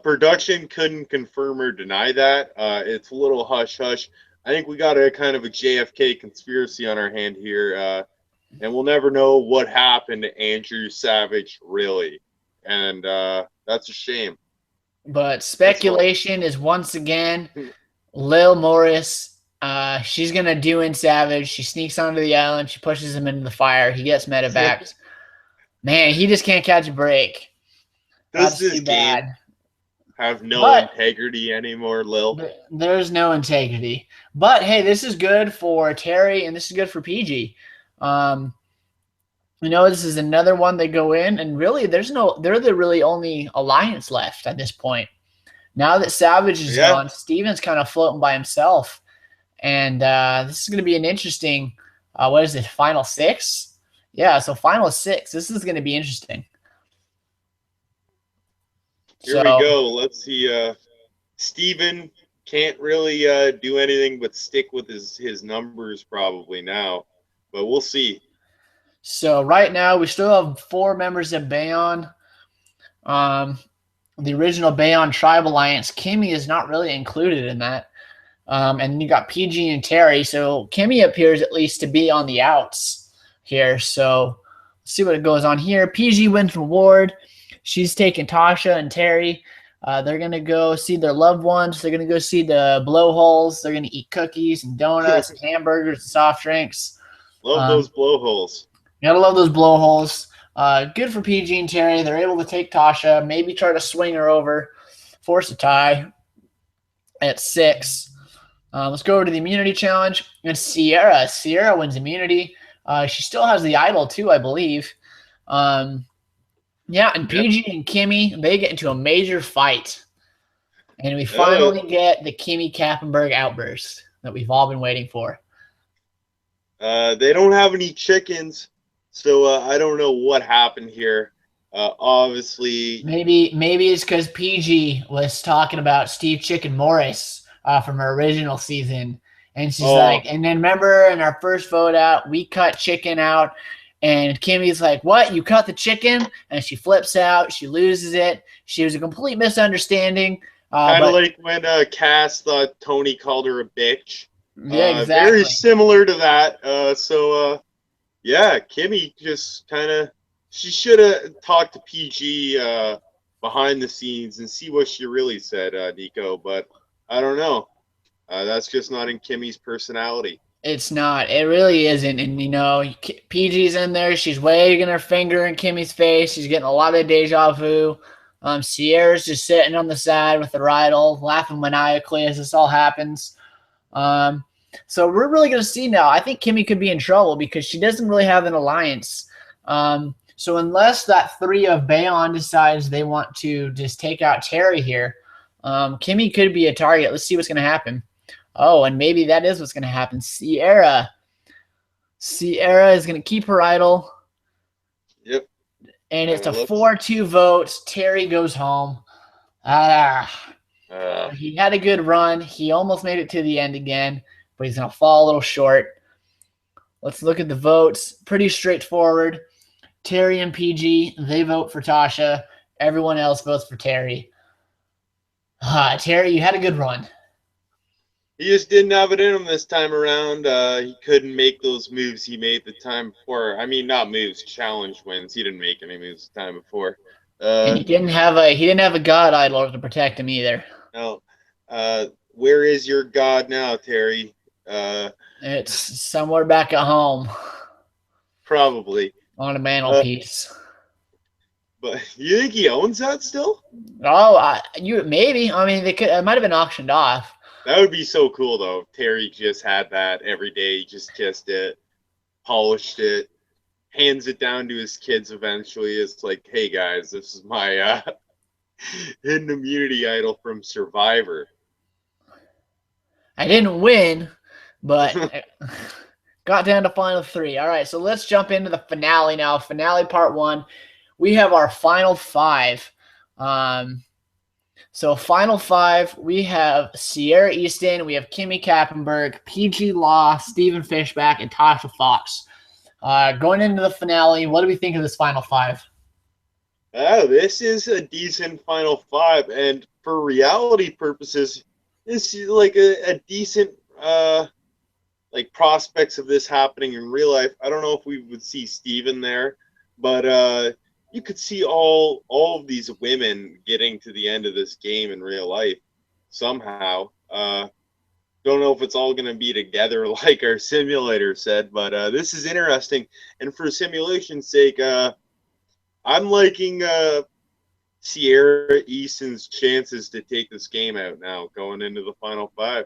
Production couldn't confirm or deny that. It's a little hush-hush. I think we got a kind of a JFK conspiracy on our hand here, and we'll never know what happened to Andrew Savage, really. And that's a shame. But speculation is once again Lil Morris. She's going to do in Savage. She sneaks onto the island. She pushes him into the fire. He gets medevaced. Man, he just can't catch a break. Does this game have no integrity anymore, Lil? There's no integrity. But, hey, this is good for Terry, and this is good for PG. This is another one they go in, and really they're the really only alliance left at this point. Now that Savage is gone, Steven's kind of floating by himself. And this is going to be an interesting, final 6? Yeah, so final 6. This is going to be interesting. Here we go. Let's see. Steven can't really do anything but stick with his numbers probably now. But we'll see. So right now we still have 4 members of Bayon. The original Bayon Tribe Alliance. Kimmy is not really included in that. And you got PG and Terry. So Kimmy appears at least to be on the outs here. So let's see what goes on here. PG wins from Ward. She's taking Tasha and Terry. They're going to go see their loved ones. They're going to go see the blowholes. They're going to eat cookies and donuts and hamburgers and soft drinks. Love those blowholes. You gotta love those blowholes. Good for PG and Terry. They're able to take Tasha, maybe try to swing her over, force a tie at 6. Let's go over to the immunity challenge. And Sierra. Sierra wins immunity. She still has the idol too, I believe. Yeah, and PG and Kimmy, they get into a major fight. And we finally get the Kimmy Kappenberg outburst that we've all been waiting for. They don't have any chickens, so I don't know what happened here. Obviously, maybe it's because PG was talking about Steve Chicken Morris from her original season, and she's like, and then remember in our first vote out, we cut Chicken out, and Kimmy's like, "What? You cut the chicken?" And she flips out, she loses it. She was a complete misunderstanding. Kind of like when Cass thought Tony called her a bitch. Yeah, exactly. Very similar to that. Yeah, Kimmy just kind of, she should have talked to PG behind the scenes and see what she really said, Niko. But I don't know. That's just not in Kimmy's personality. It's not. It really isn't. And, you know, PG's in there. She's wagging her finger in Kimmy's face. She's getting a lot of deja vu. Sierra's just sitting on the side with her idol, laughing maniacally as this all happens. So we're really going to see now. I think Kimmy could be in trouble because she doesn't really have an alliance. So unless that 3 of Bayonne decides they want to just take out Terry here, Kimmy could be a target. Let's see what's going to happen. Oh, and maybe that is what's going to happen. Sierra is going to keep her idol. Yep. And it's a 4-2 vote. Terry goes home. He had a good run. He almost made it to the end again, but he's going to fall a little short. Let's look at the votes. Pretty straightforward. Terry and PG, they vote for Tasha. Everyone else votes for Terry. Terry, you had a good run. He just didn't have it in him this time around. He couldn't make those moves he made the time before. I mean, not moves, challenge wins. He didn't make any moves the time before. And he didn't have a god idol to protect him either. No. Where is your god now, Terry? It's somewhere back at home. Probably. On a mantelpiece. But you think he owns that still? Oh, maybe. I mean, it might have been auctioned off. That would be so cool, though. Terry just had that every day. He just kissed it, polished it, hands it down to his kids eventually. It's like, hey, guys, this is my hidden immunity idol from Survivor. I didn't win, but got down to final 3. All right, so let's jump into the finale now. Finale part 1. We have our final 5. So final 5, we have Sierra Easton, we have Kimmy Kappenberg, PG Law, Stephen Fishback, and Tasha Fox. Going into the finale, what do we think of this final 5? Oh, this is a decent final 5, and for reality purposes, this is like a decent like prospects of this happening in real life. I don't know if we would see Steven there, but you could see all of these women getting to the end of this game in real life somehow. Don't know if it's all going to be together like our simulator said, but this is interesting. And for simulation's sake, I'm liking Sierra Easton's chances to take this game out now going into the final 5.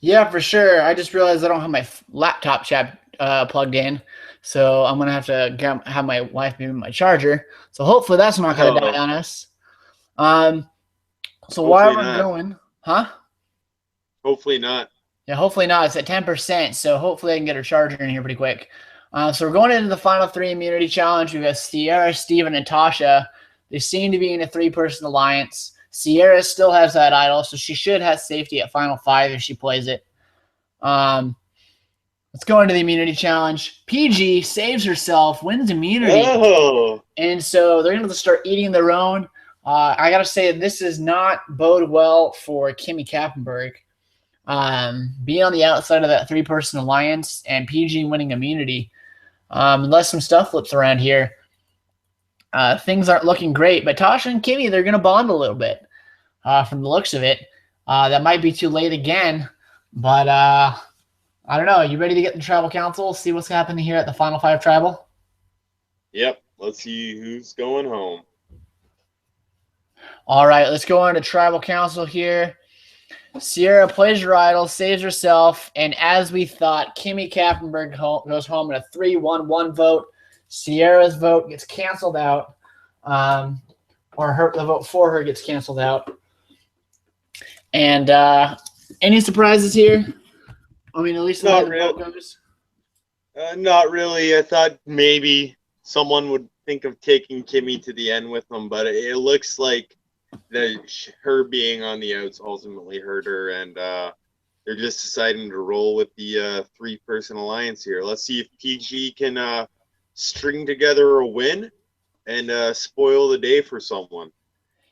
Yeah, for sure. I just realized I don't have my laptop plugged in. So I'm going to have to have my wife give me my charger. So hopefully that's not going to die on us. So while we're going, Hopefully not. Yeah, hopefully not. It's at 10%. So hopefully I can get her charger in here pretty quick. So we're going into the final 3 immunity challenge. We've got Sierra, Steven, and Tasha. They seem to be in a 3-person alliance. Sierra still has that idol, so she should have safety at final 5 if she plays it. Let's go into the immunity challenge. PG saves herself, wins immunity. Oh. And so they're going to start eating their own. I got to say, this does not bode well for Kimmy Kappenberg. Being on the outside of that 3-person alliance and PG winning immunity. Unless some stuff flips around here. things aren't looking great. But Tasha and Kimmy, they're going to bond a little bit from the looks of it. That might be too late again, but I don't know. You ready to get the tribal council? See what's happening here at the Final Five tribal? Yep. Let's see who's going home. All right, let's go on to tribal council here. Sierra plays her idol, saves herself, and as we thought, Kimmy Kappenberg goes home in a 3-1-1 vote. Sierra's vote gets canceled out, or the vote for her gets canceled out. And any surprises here? I mean, at least the way the vote goes. Not really. I thought maybe someone would think of taking Kimmy to the end with them, but it looks like her being on the outs ultimately hurt her, and they're just deciding to roll with the three-person alliance here. Let's see if PG can string together a win and spoil the day for someone.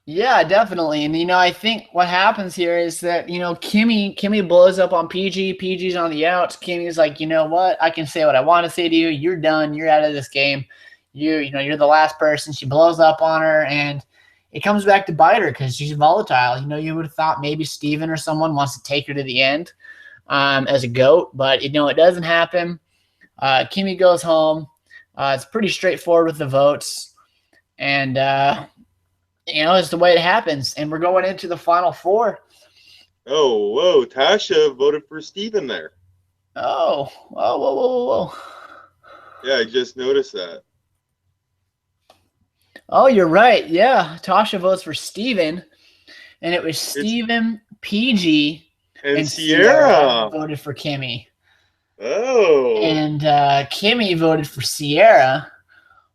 Yeah, definitely. And, I think what happens here is that, Kimmy blows up on PG. PG's on the outs. Kimmy's like, you know what? I can say what I want to say to you. You're done. You're out of this game. You're the last person. She blows up on her, and it comes back to bite her because she's volatile. You would have thought maybe Steven or someone wants to take her to the end as a GOAT, but, it doesn't happen. Kimmy goes home. It's pretty straightforward with the votes. And, it's the way it happens. And we're going into the Final Four. Oh, whoa. Tasha voted for Steven there. Oh, whoa. Yeah, I just noticed that. Oh, you're right. Yeah, Tasha votes for Steven. And it was Steven, PG, and Sierra voted for Kimmy. Oh. And Kimmy voted for Sierra.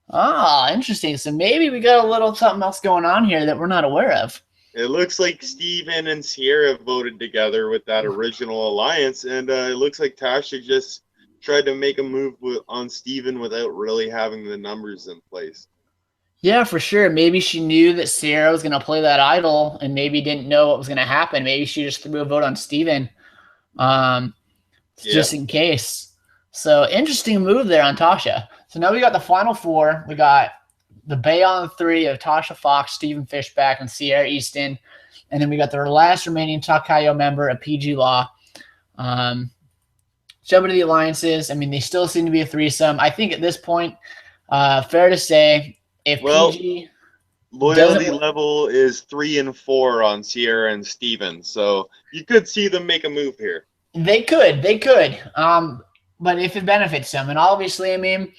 Oh, interesting. So maybe we got a little something else going on here that we're not aware of. It looks like Steven and Sierra voted together with that original alliance, and it looks like Tasha just tried to make a move on Steven without really having the numbers in place. Yeah, for sure. Maybe she knew that Sierra was going to play that idol and maybe didn't know what was going to happen. Maybe she just threw a vote on Steven just in case. So interesting move there on Tasha. So now we got the Final Four. We got the Bayon 3 of Tasha Fox, Stephen Fishback, and Sierra Easton. And then we got the last remaining Takayo member of PG Law. Jumping to the alliances. I mean, they still seem to be a threesome. I think at this point, fair to say, if PG loyalty level is 3 and 4 on Sierra and Steven, so you could see them make a move here. They could. But if it benefits them, and obviously, I mean,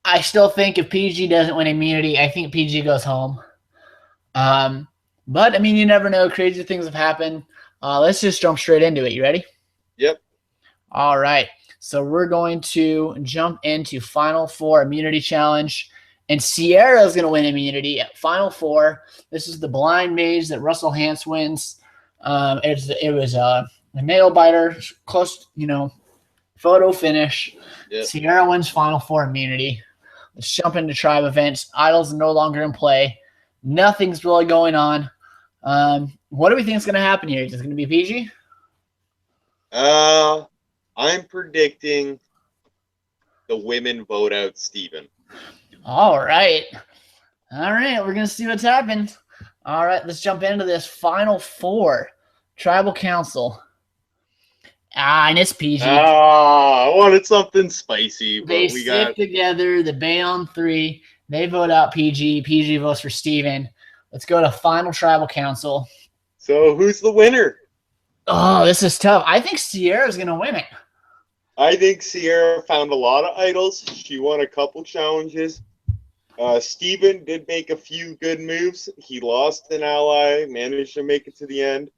I still think if PG doesn't win immunity, I think PG goes home. But I mean, you never know. Crazy things have happened. Let's just jump straight into it. You ready? Yep. All right. So we're going to jump into Final Four immunity challenge. And Sierra is going to win immunity at Final Four. This is the blind maze that Russell Hantz wins. It was a nail biter, close, photo finish. Yep. Sierra wins Final Four immunity. Let's jump into tribe events. Idols are no longer in play. Nothing's really going on. What do we think is going to happen here? Is it going to be PG? I'm predicting the women vote out Steven. All right. We're going to see what's happened. All right, let's jump into this Final Four. Tribal Council. And it's PG. I wanted something spicy. But they stick together, the Bayon 3. They vote out PG. PG votes for Steven. Let's go to Final Tribal Council. So who's the winner? Oh, this is tough. I think Sierra's going to win it. I think Sierra found a lot of idols. She won a couple challenges. Steven did make a few good moves. He lost an ally, managed to make it to the end.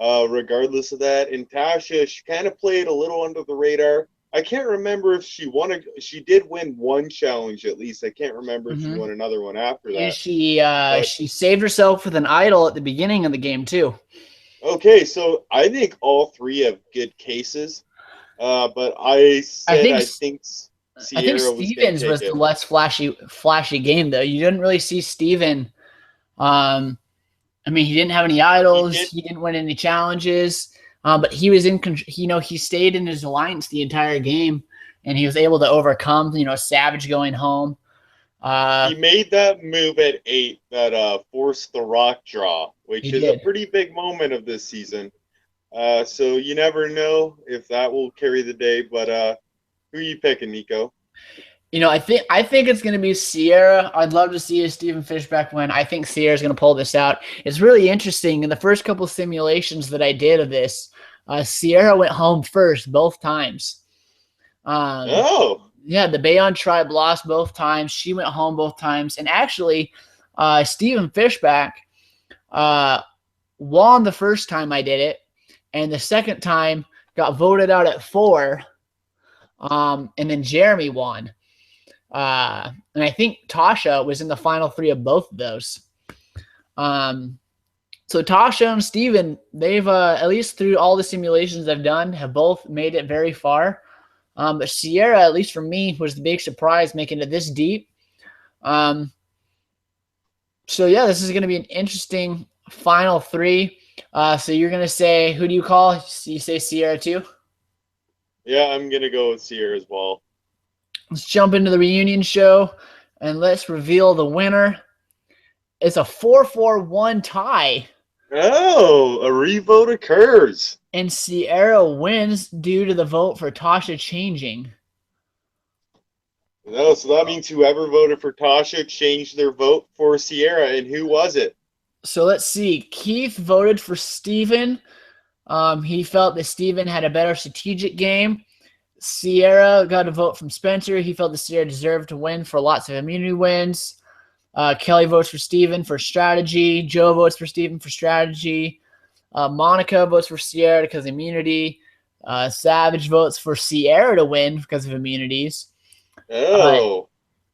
Regardless of that, and Tasha, she kind of played a little under the radar. I can't remember if she won. She did win one challenge at least. I can't remember if she won another one after that. And she saved herself with an idol at the beginning of the game too. Okay, so I think all three have good cases. But I think Steven's was the less flashy game though. You didn't really see Steven. I mean, he didn't have any idols. He didn't win any challenges. But he was he stayed in his alliance the entire game, and he was able to overcome, Savage going home. He made that move at 8 that forced the rock draw, which He is a did. pretty big moment of this season. So you never know if that will carry the day. But who are you picking, Niko? I think it's going to be Sierra. I'd love to see a Stephen Fishback win. I think Sierra's going to pull this out. It's really interesting. In the first couple simulations that I did of this, Sierra went home first both times. Oh, Yeah, the Bayonne tribe lost both times. She went home both times. And actually, Stephen Fishback won the first time I did it. And the second time got voted out at 4. And then Jeremy won. And I think Tasha was in the final 3 of both of those. So Tasha and Steven, they've, at least through all the simulations I've done, have both made it very far. But Sierra, at least for me, was the big surprise making it this deep. So yeah, this is going to be an interesting final 3. So you're going to say, who do you call? You say Sierra too? yeah, I'm going to go with Sierra as well. Let's jump into the reunion show and let's reveal the winner. It's a 4-4-1 tie. Oh, a revote occurs. And Sierra wins due to the vote for Tasha changing. No, so that means whoever voted for Tasha changed their vote for Sierra. And who was it? So let's see. Keith voted for Steven. He felt that Steven had a better strategic game. Sierra got a vote from Spencer. He felt that Sierra deserved to win for lots of immunity wins. Kelly votes for Steven for strategy. Joe votes for Steven for strategy. Monica votes for Sierra because of immunity. Savage votes for Sierra to win because of immunities. Oh.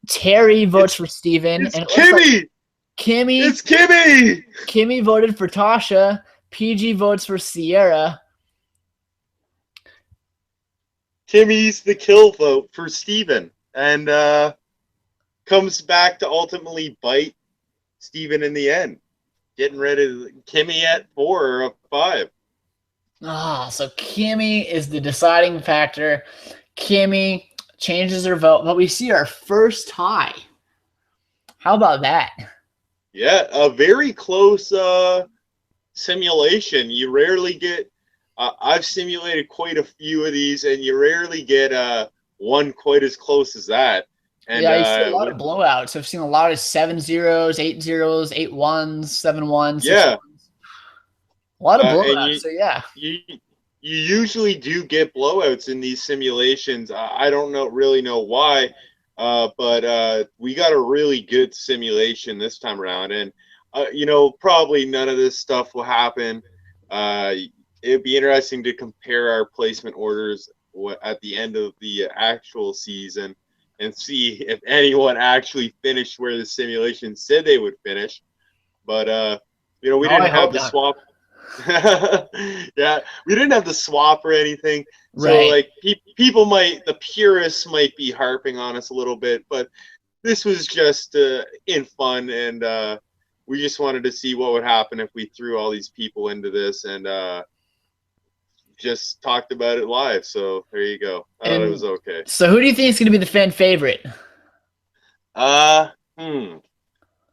Terry votes for Steven. It's Kimmy! Like Kimmy! It's Kimmy! Kimmy voted for Tasha. PG votes for Sierra. Kimmy's the kill vote for Steven. And comes back to ultimately bite Steven in the end. Getting rid of Kimmy at 4 or 5. So Kimmy is the deciding factor. Kimmy changes her vote, but we see our first tie. How about that? Yeah, a very close simulation. You rarely get, I've simulated quite a few of these, and you rarely get one quite as close as that. And, yeah, I see a lot of blowouts. I've seen a lot of 7-0s, 8-0s, 8-1s, 7-1s. Yeah. 6-1s. A lot of blowouts, so yeah. You usually do get blowouts in these simulations. I don't really know why, but we got a really good simulation this time around. And, probably none of this stuff will happen. It'd be interesting to compare our placement orders at the end of the actual season and see if anyone actually finished where the simulation said they would finish. But, we didn't have the swap. Yeah, we didn't have the swap or anything. So, Right. people the purists might be harping on us a little bit, but this was just in fun, and we just wanted to see what would happen if we threw all these people into this and just talked about it live. So there you go. I thought it was okay. So who do you think is going to be the fan favorite?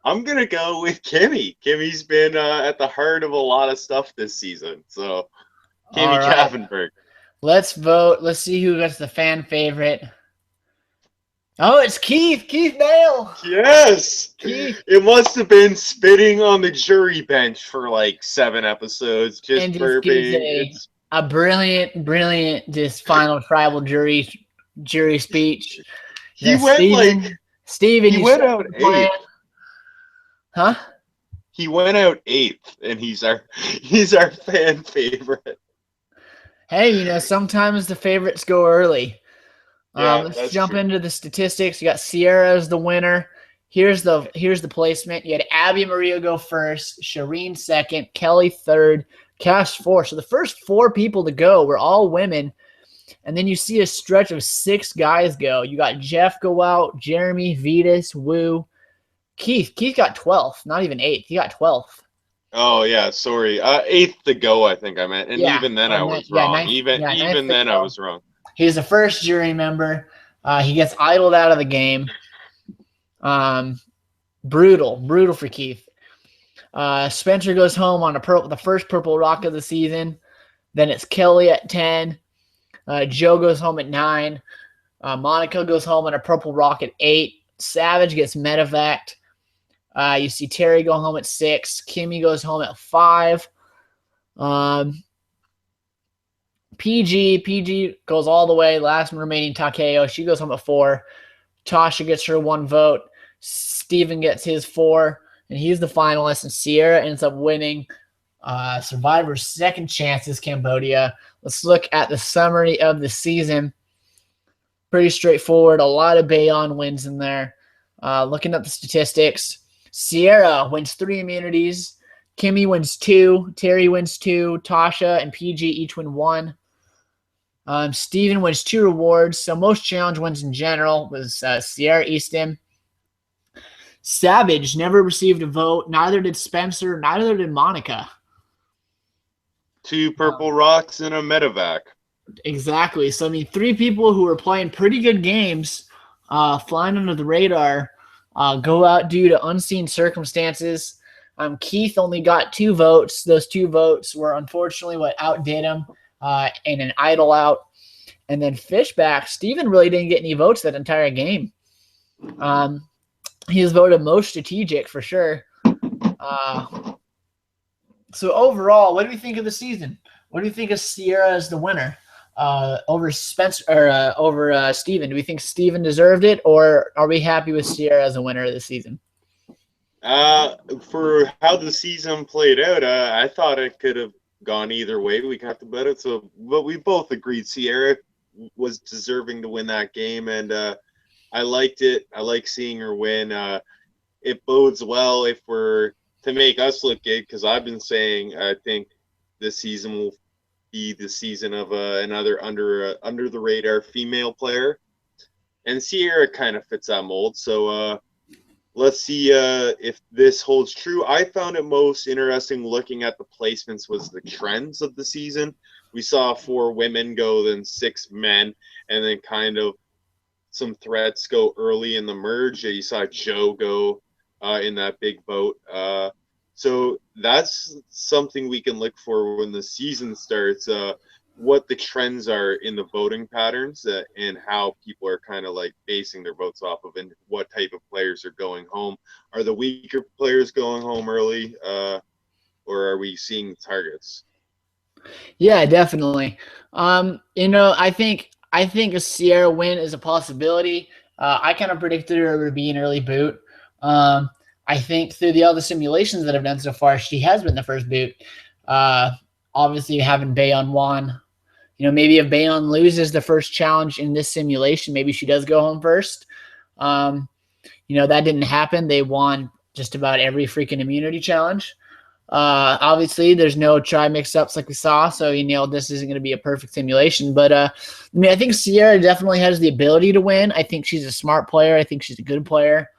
I'm gonna go with Kimmy. Kimmy's been at the heart of a lot of stuff this season. So Kimmy Kaffenberg. Let's vote. Let's see who gets the fan favorite. Oh, it's Keith. Keith Bale. Yes. Keith. It must have been spitting on the jury bench for like 7 episodes, just burping. A brilliant just final tribal jury speech. He went Steven, he went out 8th. Huh? He went out 8th, and he's our fan favorite. Hey, sometimes the favorites go early. Yeah, let's jump into the statistics. You got Sierra as the winner. Here's the placement. You had Abby Maria go first, Shireen second, Kelly third, Cash fourth. So the first 4 people to go were all women. And then you see a stretch of 6 guys go. You got Jeff go out, Jeremy, Vetus, Woo. Keith got 12th, not even 8th. He got 12th. Oh yeah, sorry. 8th to go, I think I meant. And even then I was wrong. Even then I was wrong. He's the first jury member. He gets idled out of the game. Brutal for Keith. Spencer goes home on the first purple rock of the season. Then it's Kelly at 10. Joe goes home at 9. Monica goes home on a purple rock at 8. Savage gets medevaced. You see Terry go home at 6. Kimmy goes home at 5. PG goes all the way. Last remaining Takeo. She goes home at 4. Tasha gets her 1 vote. Steven gets his 4. And he's the finalist. And Sierra ends up winning Survivor's Second Chances Cambodia. Let's look at the summary of the season. Pretty straightforward. A lot of Bayon wins in there. Looking at the statistics, Sierra wins 3 immunities. Kimmy wins 2. Terry wins 2. Tasha and PG each win 1. Steven wins 2 rewards. So most challenge wins in general was Sierra Easton. Savage never received a vote. Neither did Spencer. Neither did Monica. 2 purple rocks and a medevac. Exactly. So, 3 people who are playing pretty good games, flying under the radar, go out due to unseen circumstances. Keith only got 2 votes. Those 2 votes were unfortunately what outdid him in an idle out. And then Fishback, Steven really didn't get any votes that entire game. He was voted most strategic for sure. So overall, what do we think of the season? What do you think of Sierra as the winner over Spencer or over Steven? Do we think Steven deserved it, or are we happy with Sierra as a winner of the season? For how the season played out, I thought it could have gone either way. We talked about it, but we both agreed Sierra was deserving to win that game, and I liked it. I like seeing her win. It bodes well if we're to make us look good, because I've been saying I think this season will be the season of another under the radar female player, and Sierra kind of fits that mold. So let's see if this holds true. I found it most interesting looking at the placements was the trends of the season. We saw 4 women go, then 6 men, and then kind of some threats go early in the merge. You saw Joe go in that big vote. So that's something we can look for when the season starts, what the trends are in the voting patterns and how people are kind of like basing their votes off of, and what type of players are going home. Are the weaker players going home early, or are we seeing targets? Yeah, definitely. I think a Sierra win is a possibility. I kind of predicted her to be an early boot. I think through the other simulations that I've done so far, she has been the first boot. Obviously, having Bayon won. Maybe if Bayon loses the first challenge in this simulation, maybe she does go home first. That didn't happen. They won just about every freaking immunity challenge. Obviously, there's no try mix-ups like we saw, so this isn't going to be a perfect simulation. But I think Sierra definitely has the ability to win. I think she's a smart player. I think she's a good player.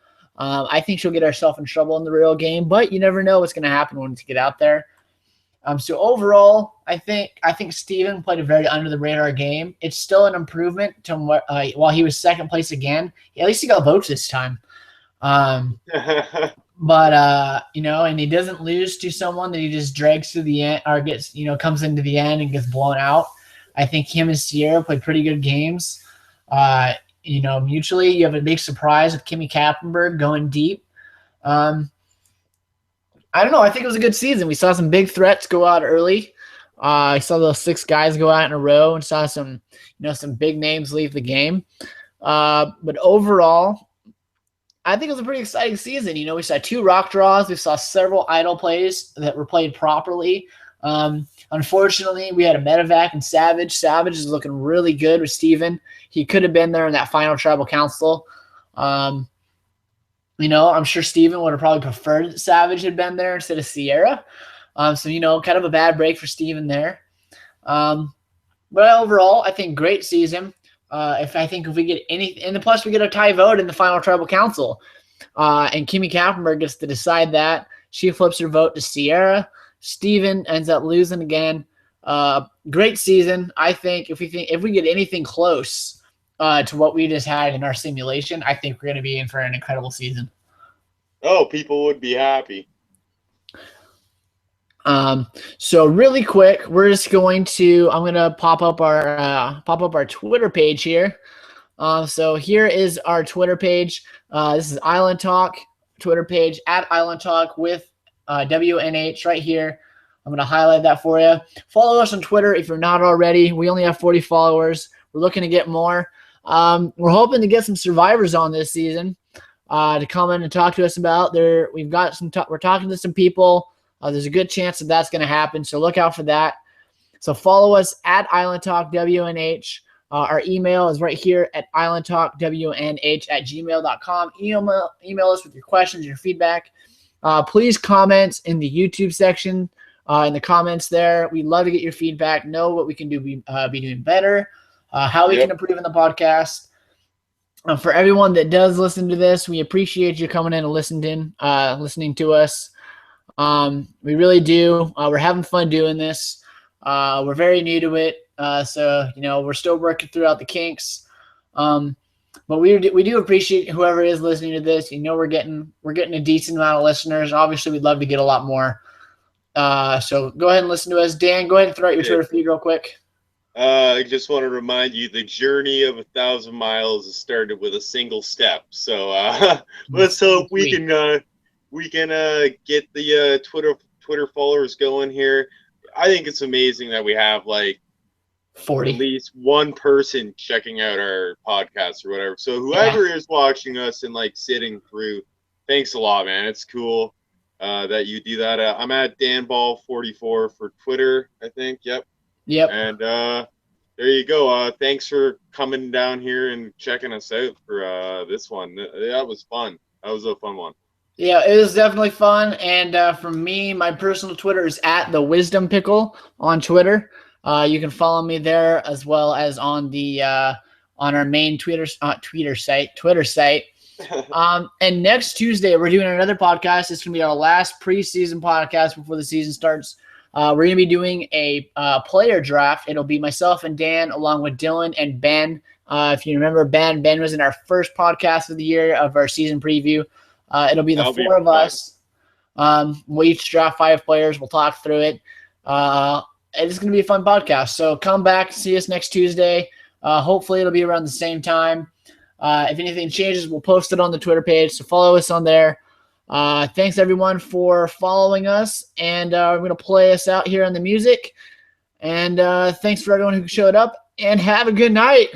I think she'll get herself in trouble in the real game, but you never know what's going to happen once you get out there. So overall, I think Steven played a very under-the-radar game. It's still an improvement to while he was second place again. At least he got votes this time. But and he doesn't lose to someone that he just drags to the end or gets, comes into the end and gets blown out. I think him and Sierra played pretty good games. Mutually, you have a big surprise with Kimmy Kappenberg going deep. I don't know. I think it was a good season. We saw some big threats go out early. I saw those 6 guys go out in a row and saw some big names leave the game. But overall, I think it was a pretty exciting season. We saw 2 rock draws. We saw several idle plays that were played properly. Unfortunately, we had a medevac and Savage. Savage is looking really good with Steven. He could have been there in that final tribal council. I'm sure Steven would have probably preferred that Savage had been there instead of Sierra. So, kind of a bad break for Steven there. But overall, I think great season. If we get anything, and plus we get a tie vote in the final tribal council, and Kimmy Kappenberg gets to decide that. She flips her vote to Sierra. Steven ends up losing again. Great season. I think if we get anything close, to what we just had in our simulation, I think we're going to be in for an incredible season. Oh, people would be happy. So really quick, I'm going to pop up our Twitter page here. So here is our Twitter page. This is Island Talk Twitter page at Island Talk with WNH right here. I'm going to highlight that for you. Follow us on Twitter if you're not already. We only have 40 followers. We're looking to get more. We're hoping to get some survivors on this season to come in and talk to us about. We're talking to some people. There's a good chance that that's going to happen, so look out for that. So follow us at Island Talk WNH. Our email is right here at islandtalkwnh@gmail.com. Email us with your questions, your feedback. Please comment in the YouTube section, in the comments there. We'd love to get your feedback, know what we can do, be doing better, how we can improve in the podcast. For everyone that does listen to this, we appreciate you coming in and listening to us. We really do. We're having fun doing this. We're very new to it. So, we're still working throughout the kinks. But we do appreciate whoever is listening to this. We're getting a decent amount of listeners. Obviously, we'd love to get a lot more. So go ahead and listen to us. Dan, go ahead and throw out your Twitter feed real quick. I just want to remind you the journey of 1,000 miles started with a single step. So let's hope we can get the Twitter followers going here. I think it's amazing that we have like 40, at least one person checking out our podcast or whatever. So whoever is watching us and like sitting through, thanks a lot, man. It's cool that you do that. I'm at DanBall44 for Twitter, I think. Yep. And there you go. Thanks for coming down here and checking us out for this one. That was fun. That was a fun one. Yeah, it was definitely fun. And for me, my personal Twitter is at the Wisdom Pickle on Twitter. You can follow me there as well as on the on our main Twitter site. And next Tuesday, we're doing another podcast. It's going to be our last preseason podcast before the season starts. We're going to be doing a player draft. It'll be myself and Dan along with Dylan and Ben. If you remember Ben was in our first podcast of the year of our season preview. It'll be the four of us. We'll each draft 5 players. We'll talk through it. It's going to be a fun podcast. So come back, see us next Tuesday. Hopefully it'll be around the same time. If anything changes, we'll post it on the Twitter page. So follow us on there. Thanks everyone for following us. And we're going to play us out here on the music. And thanks for everyone who showed up. And have a good night.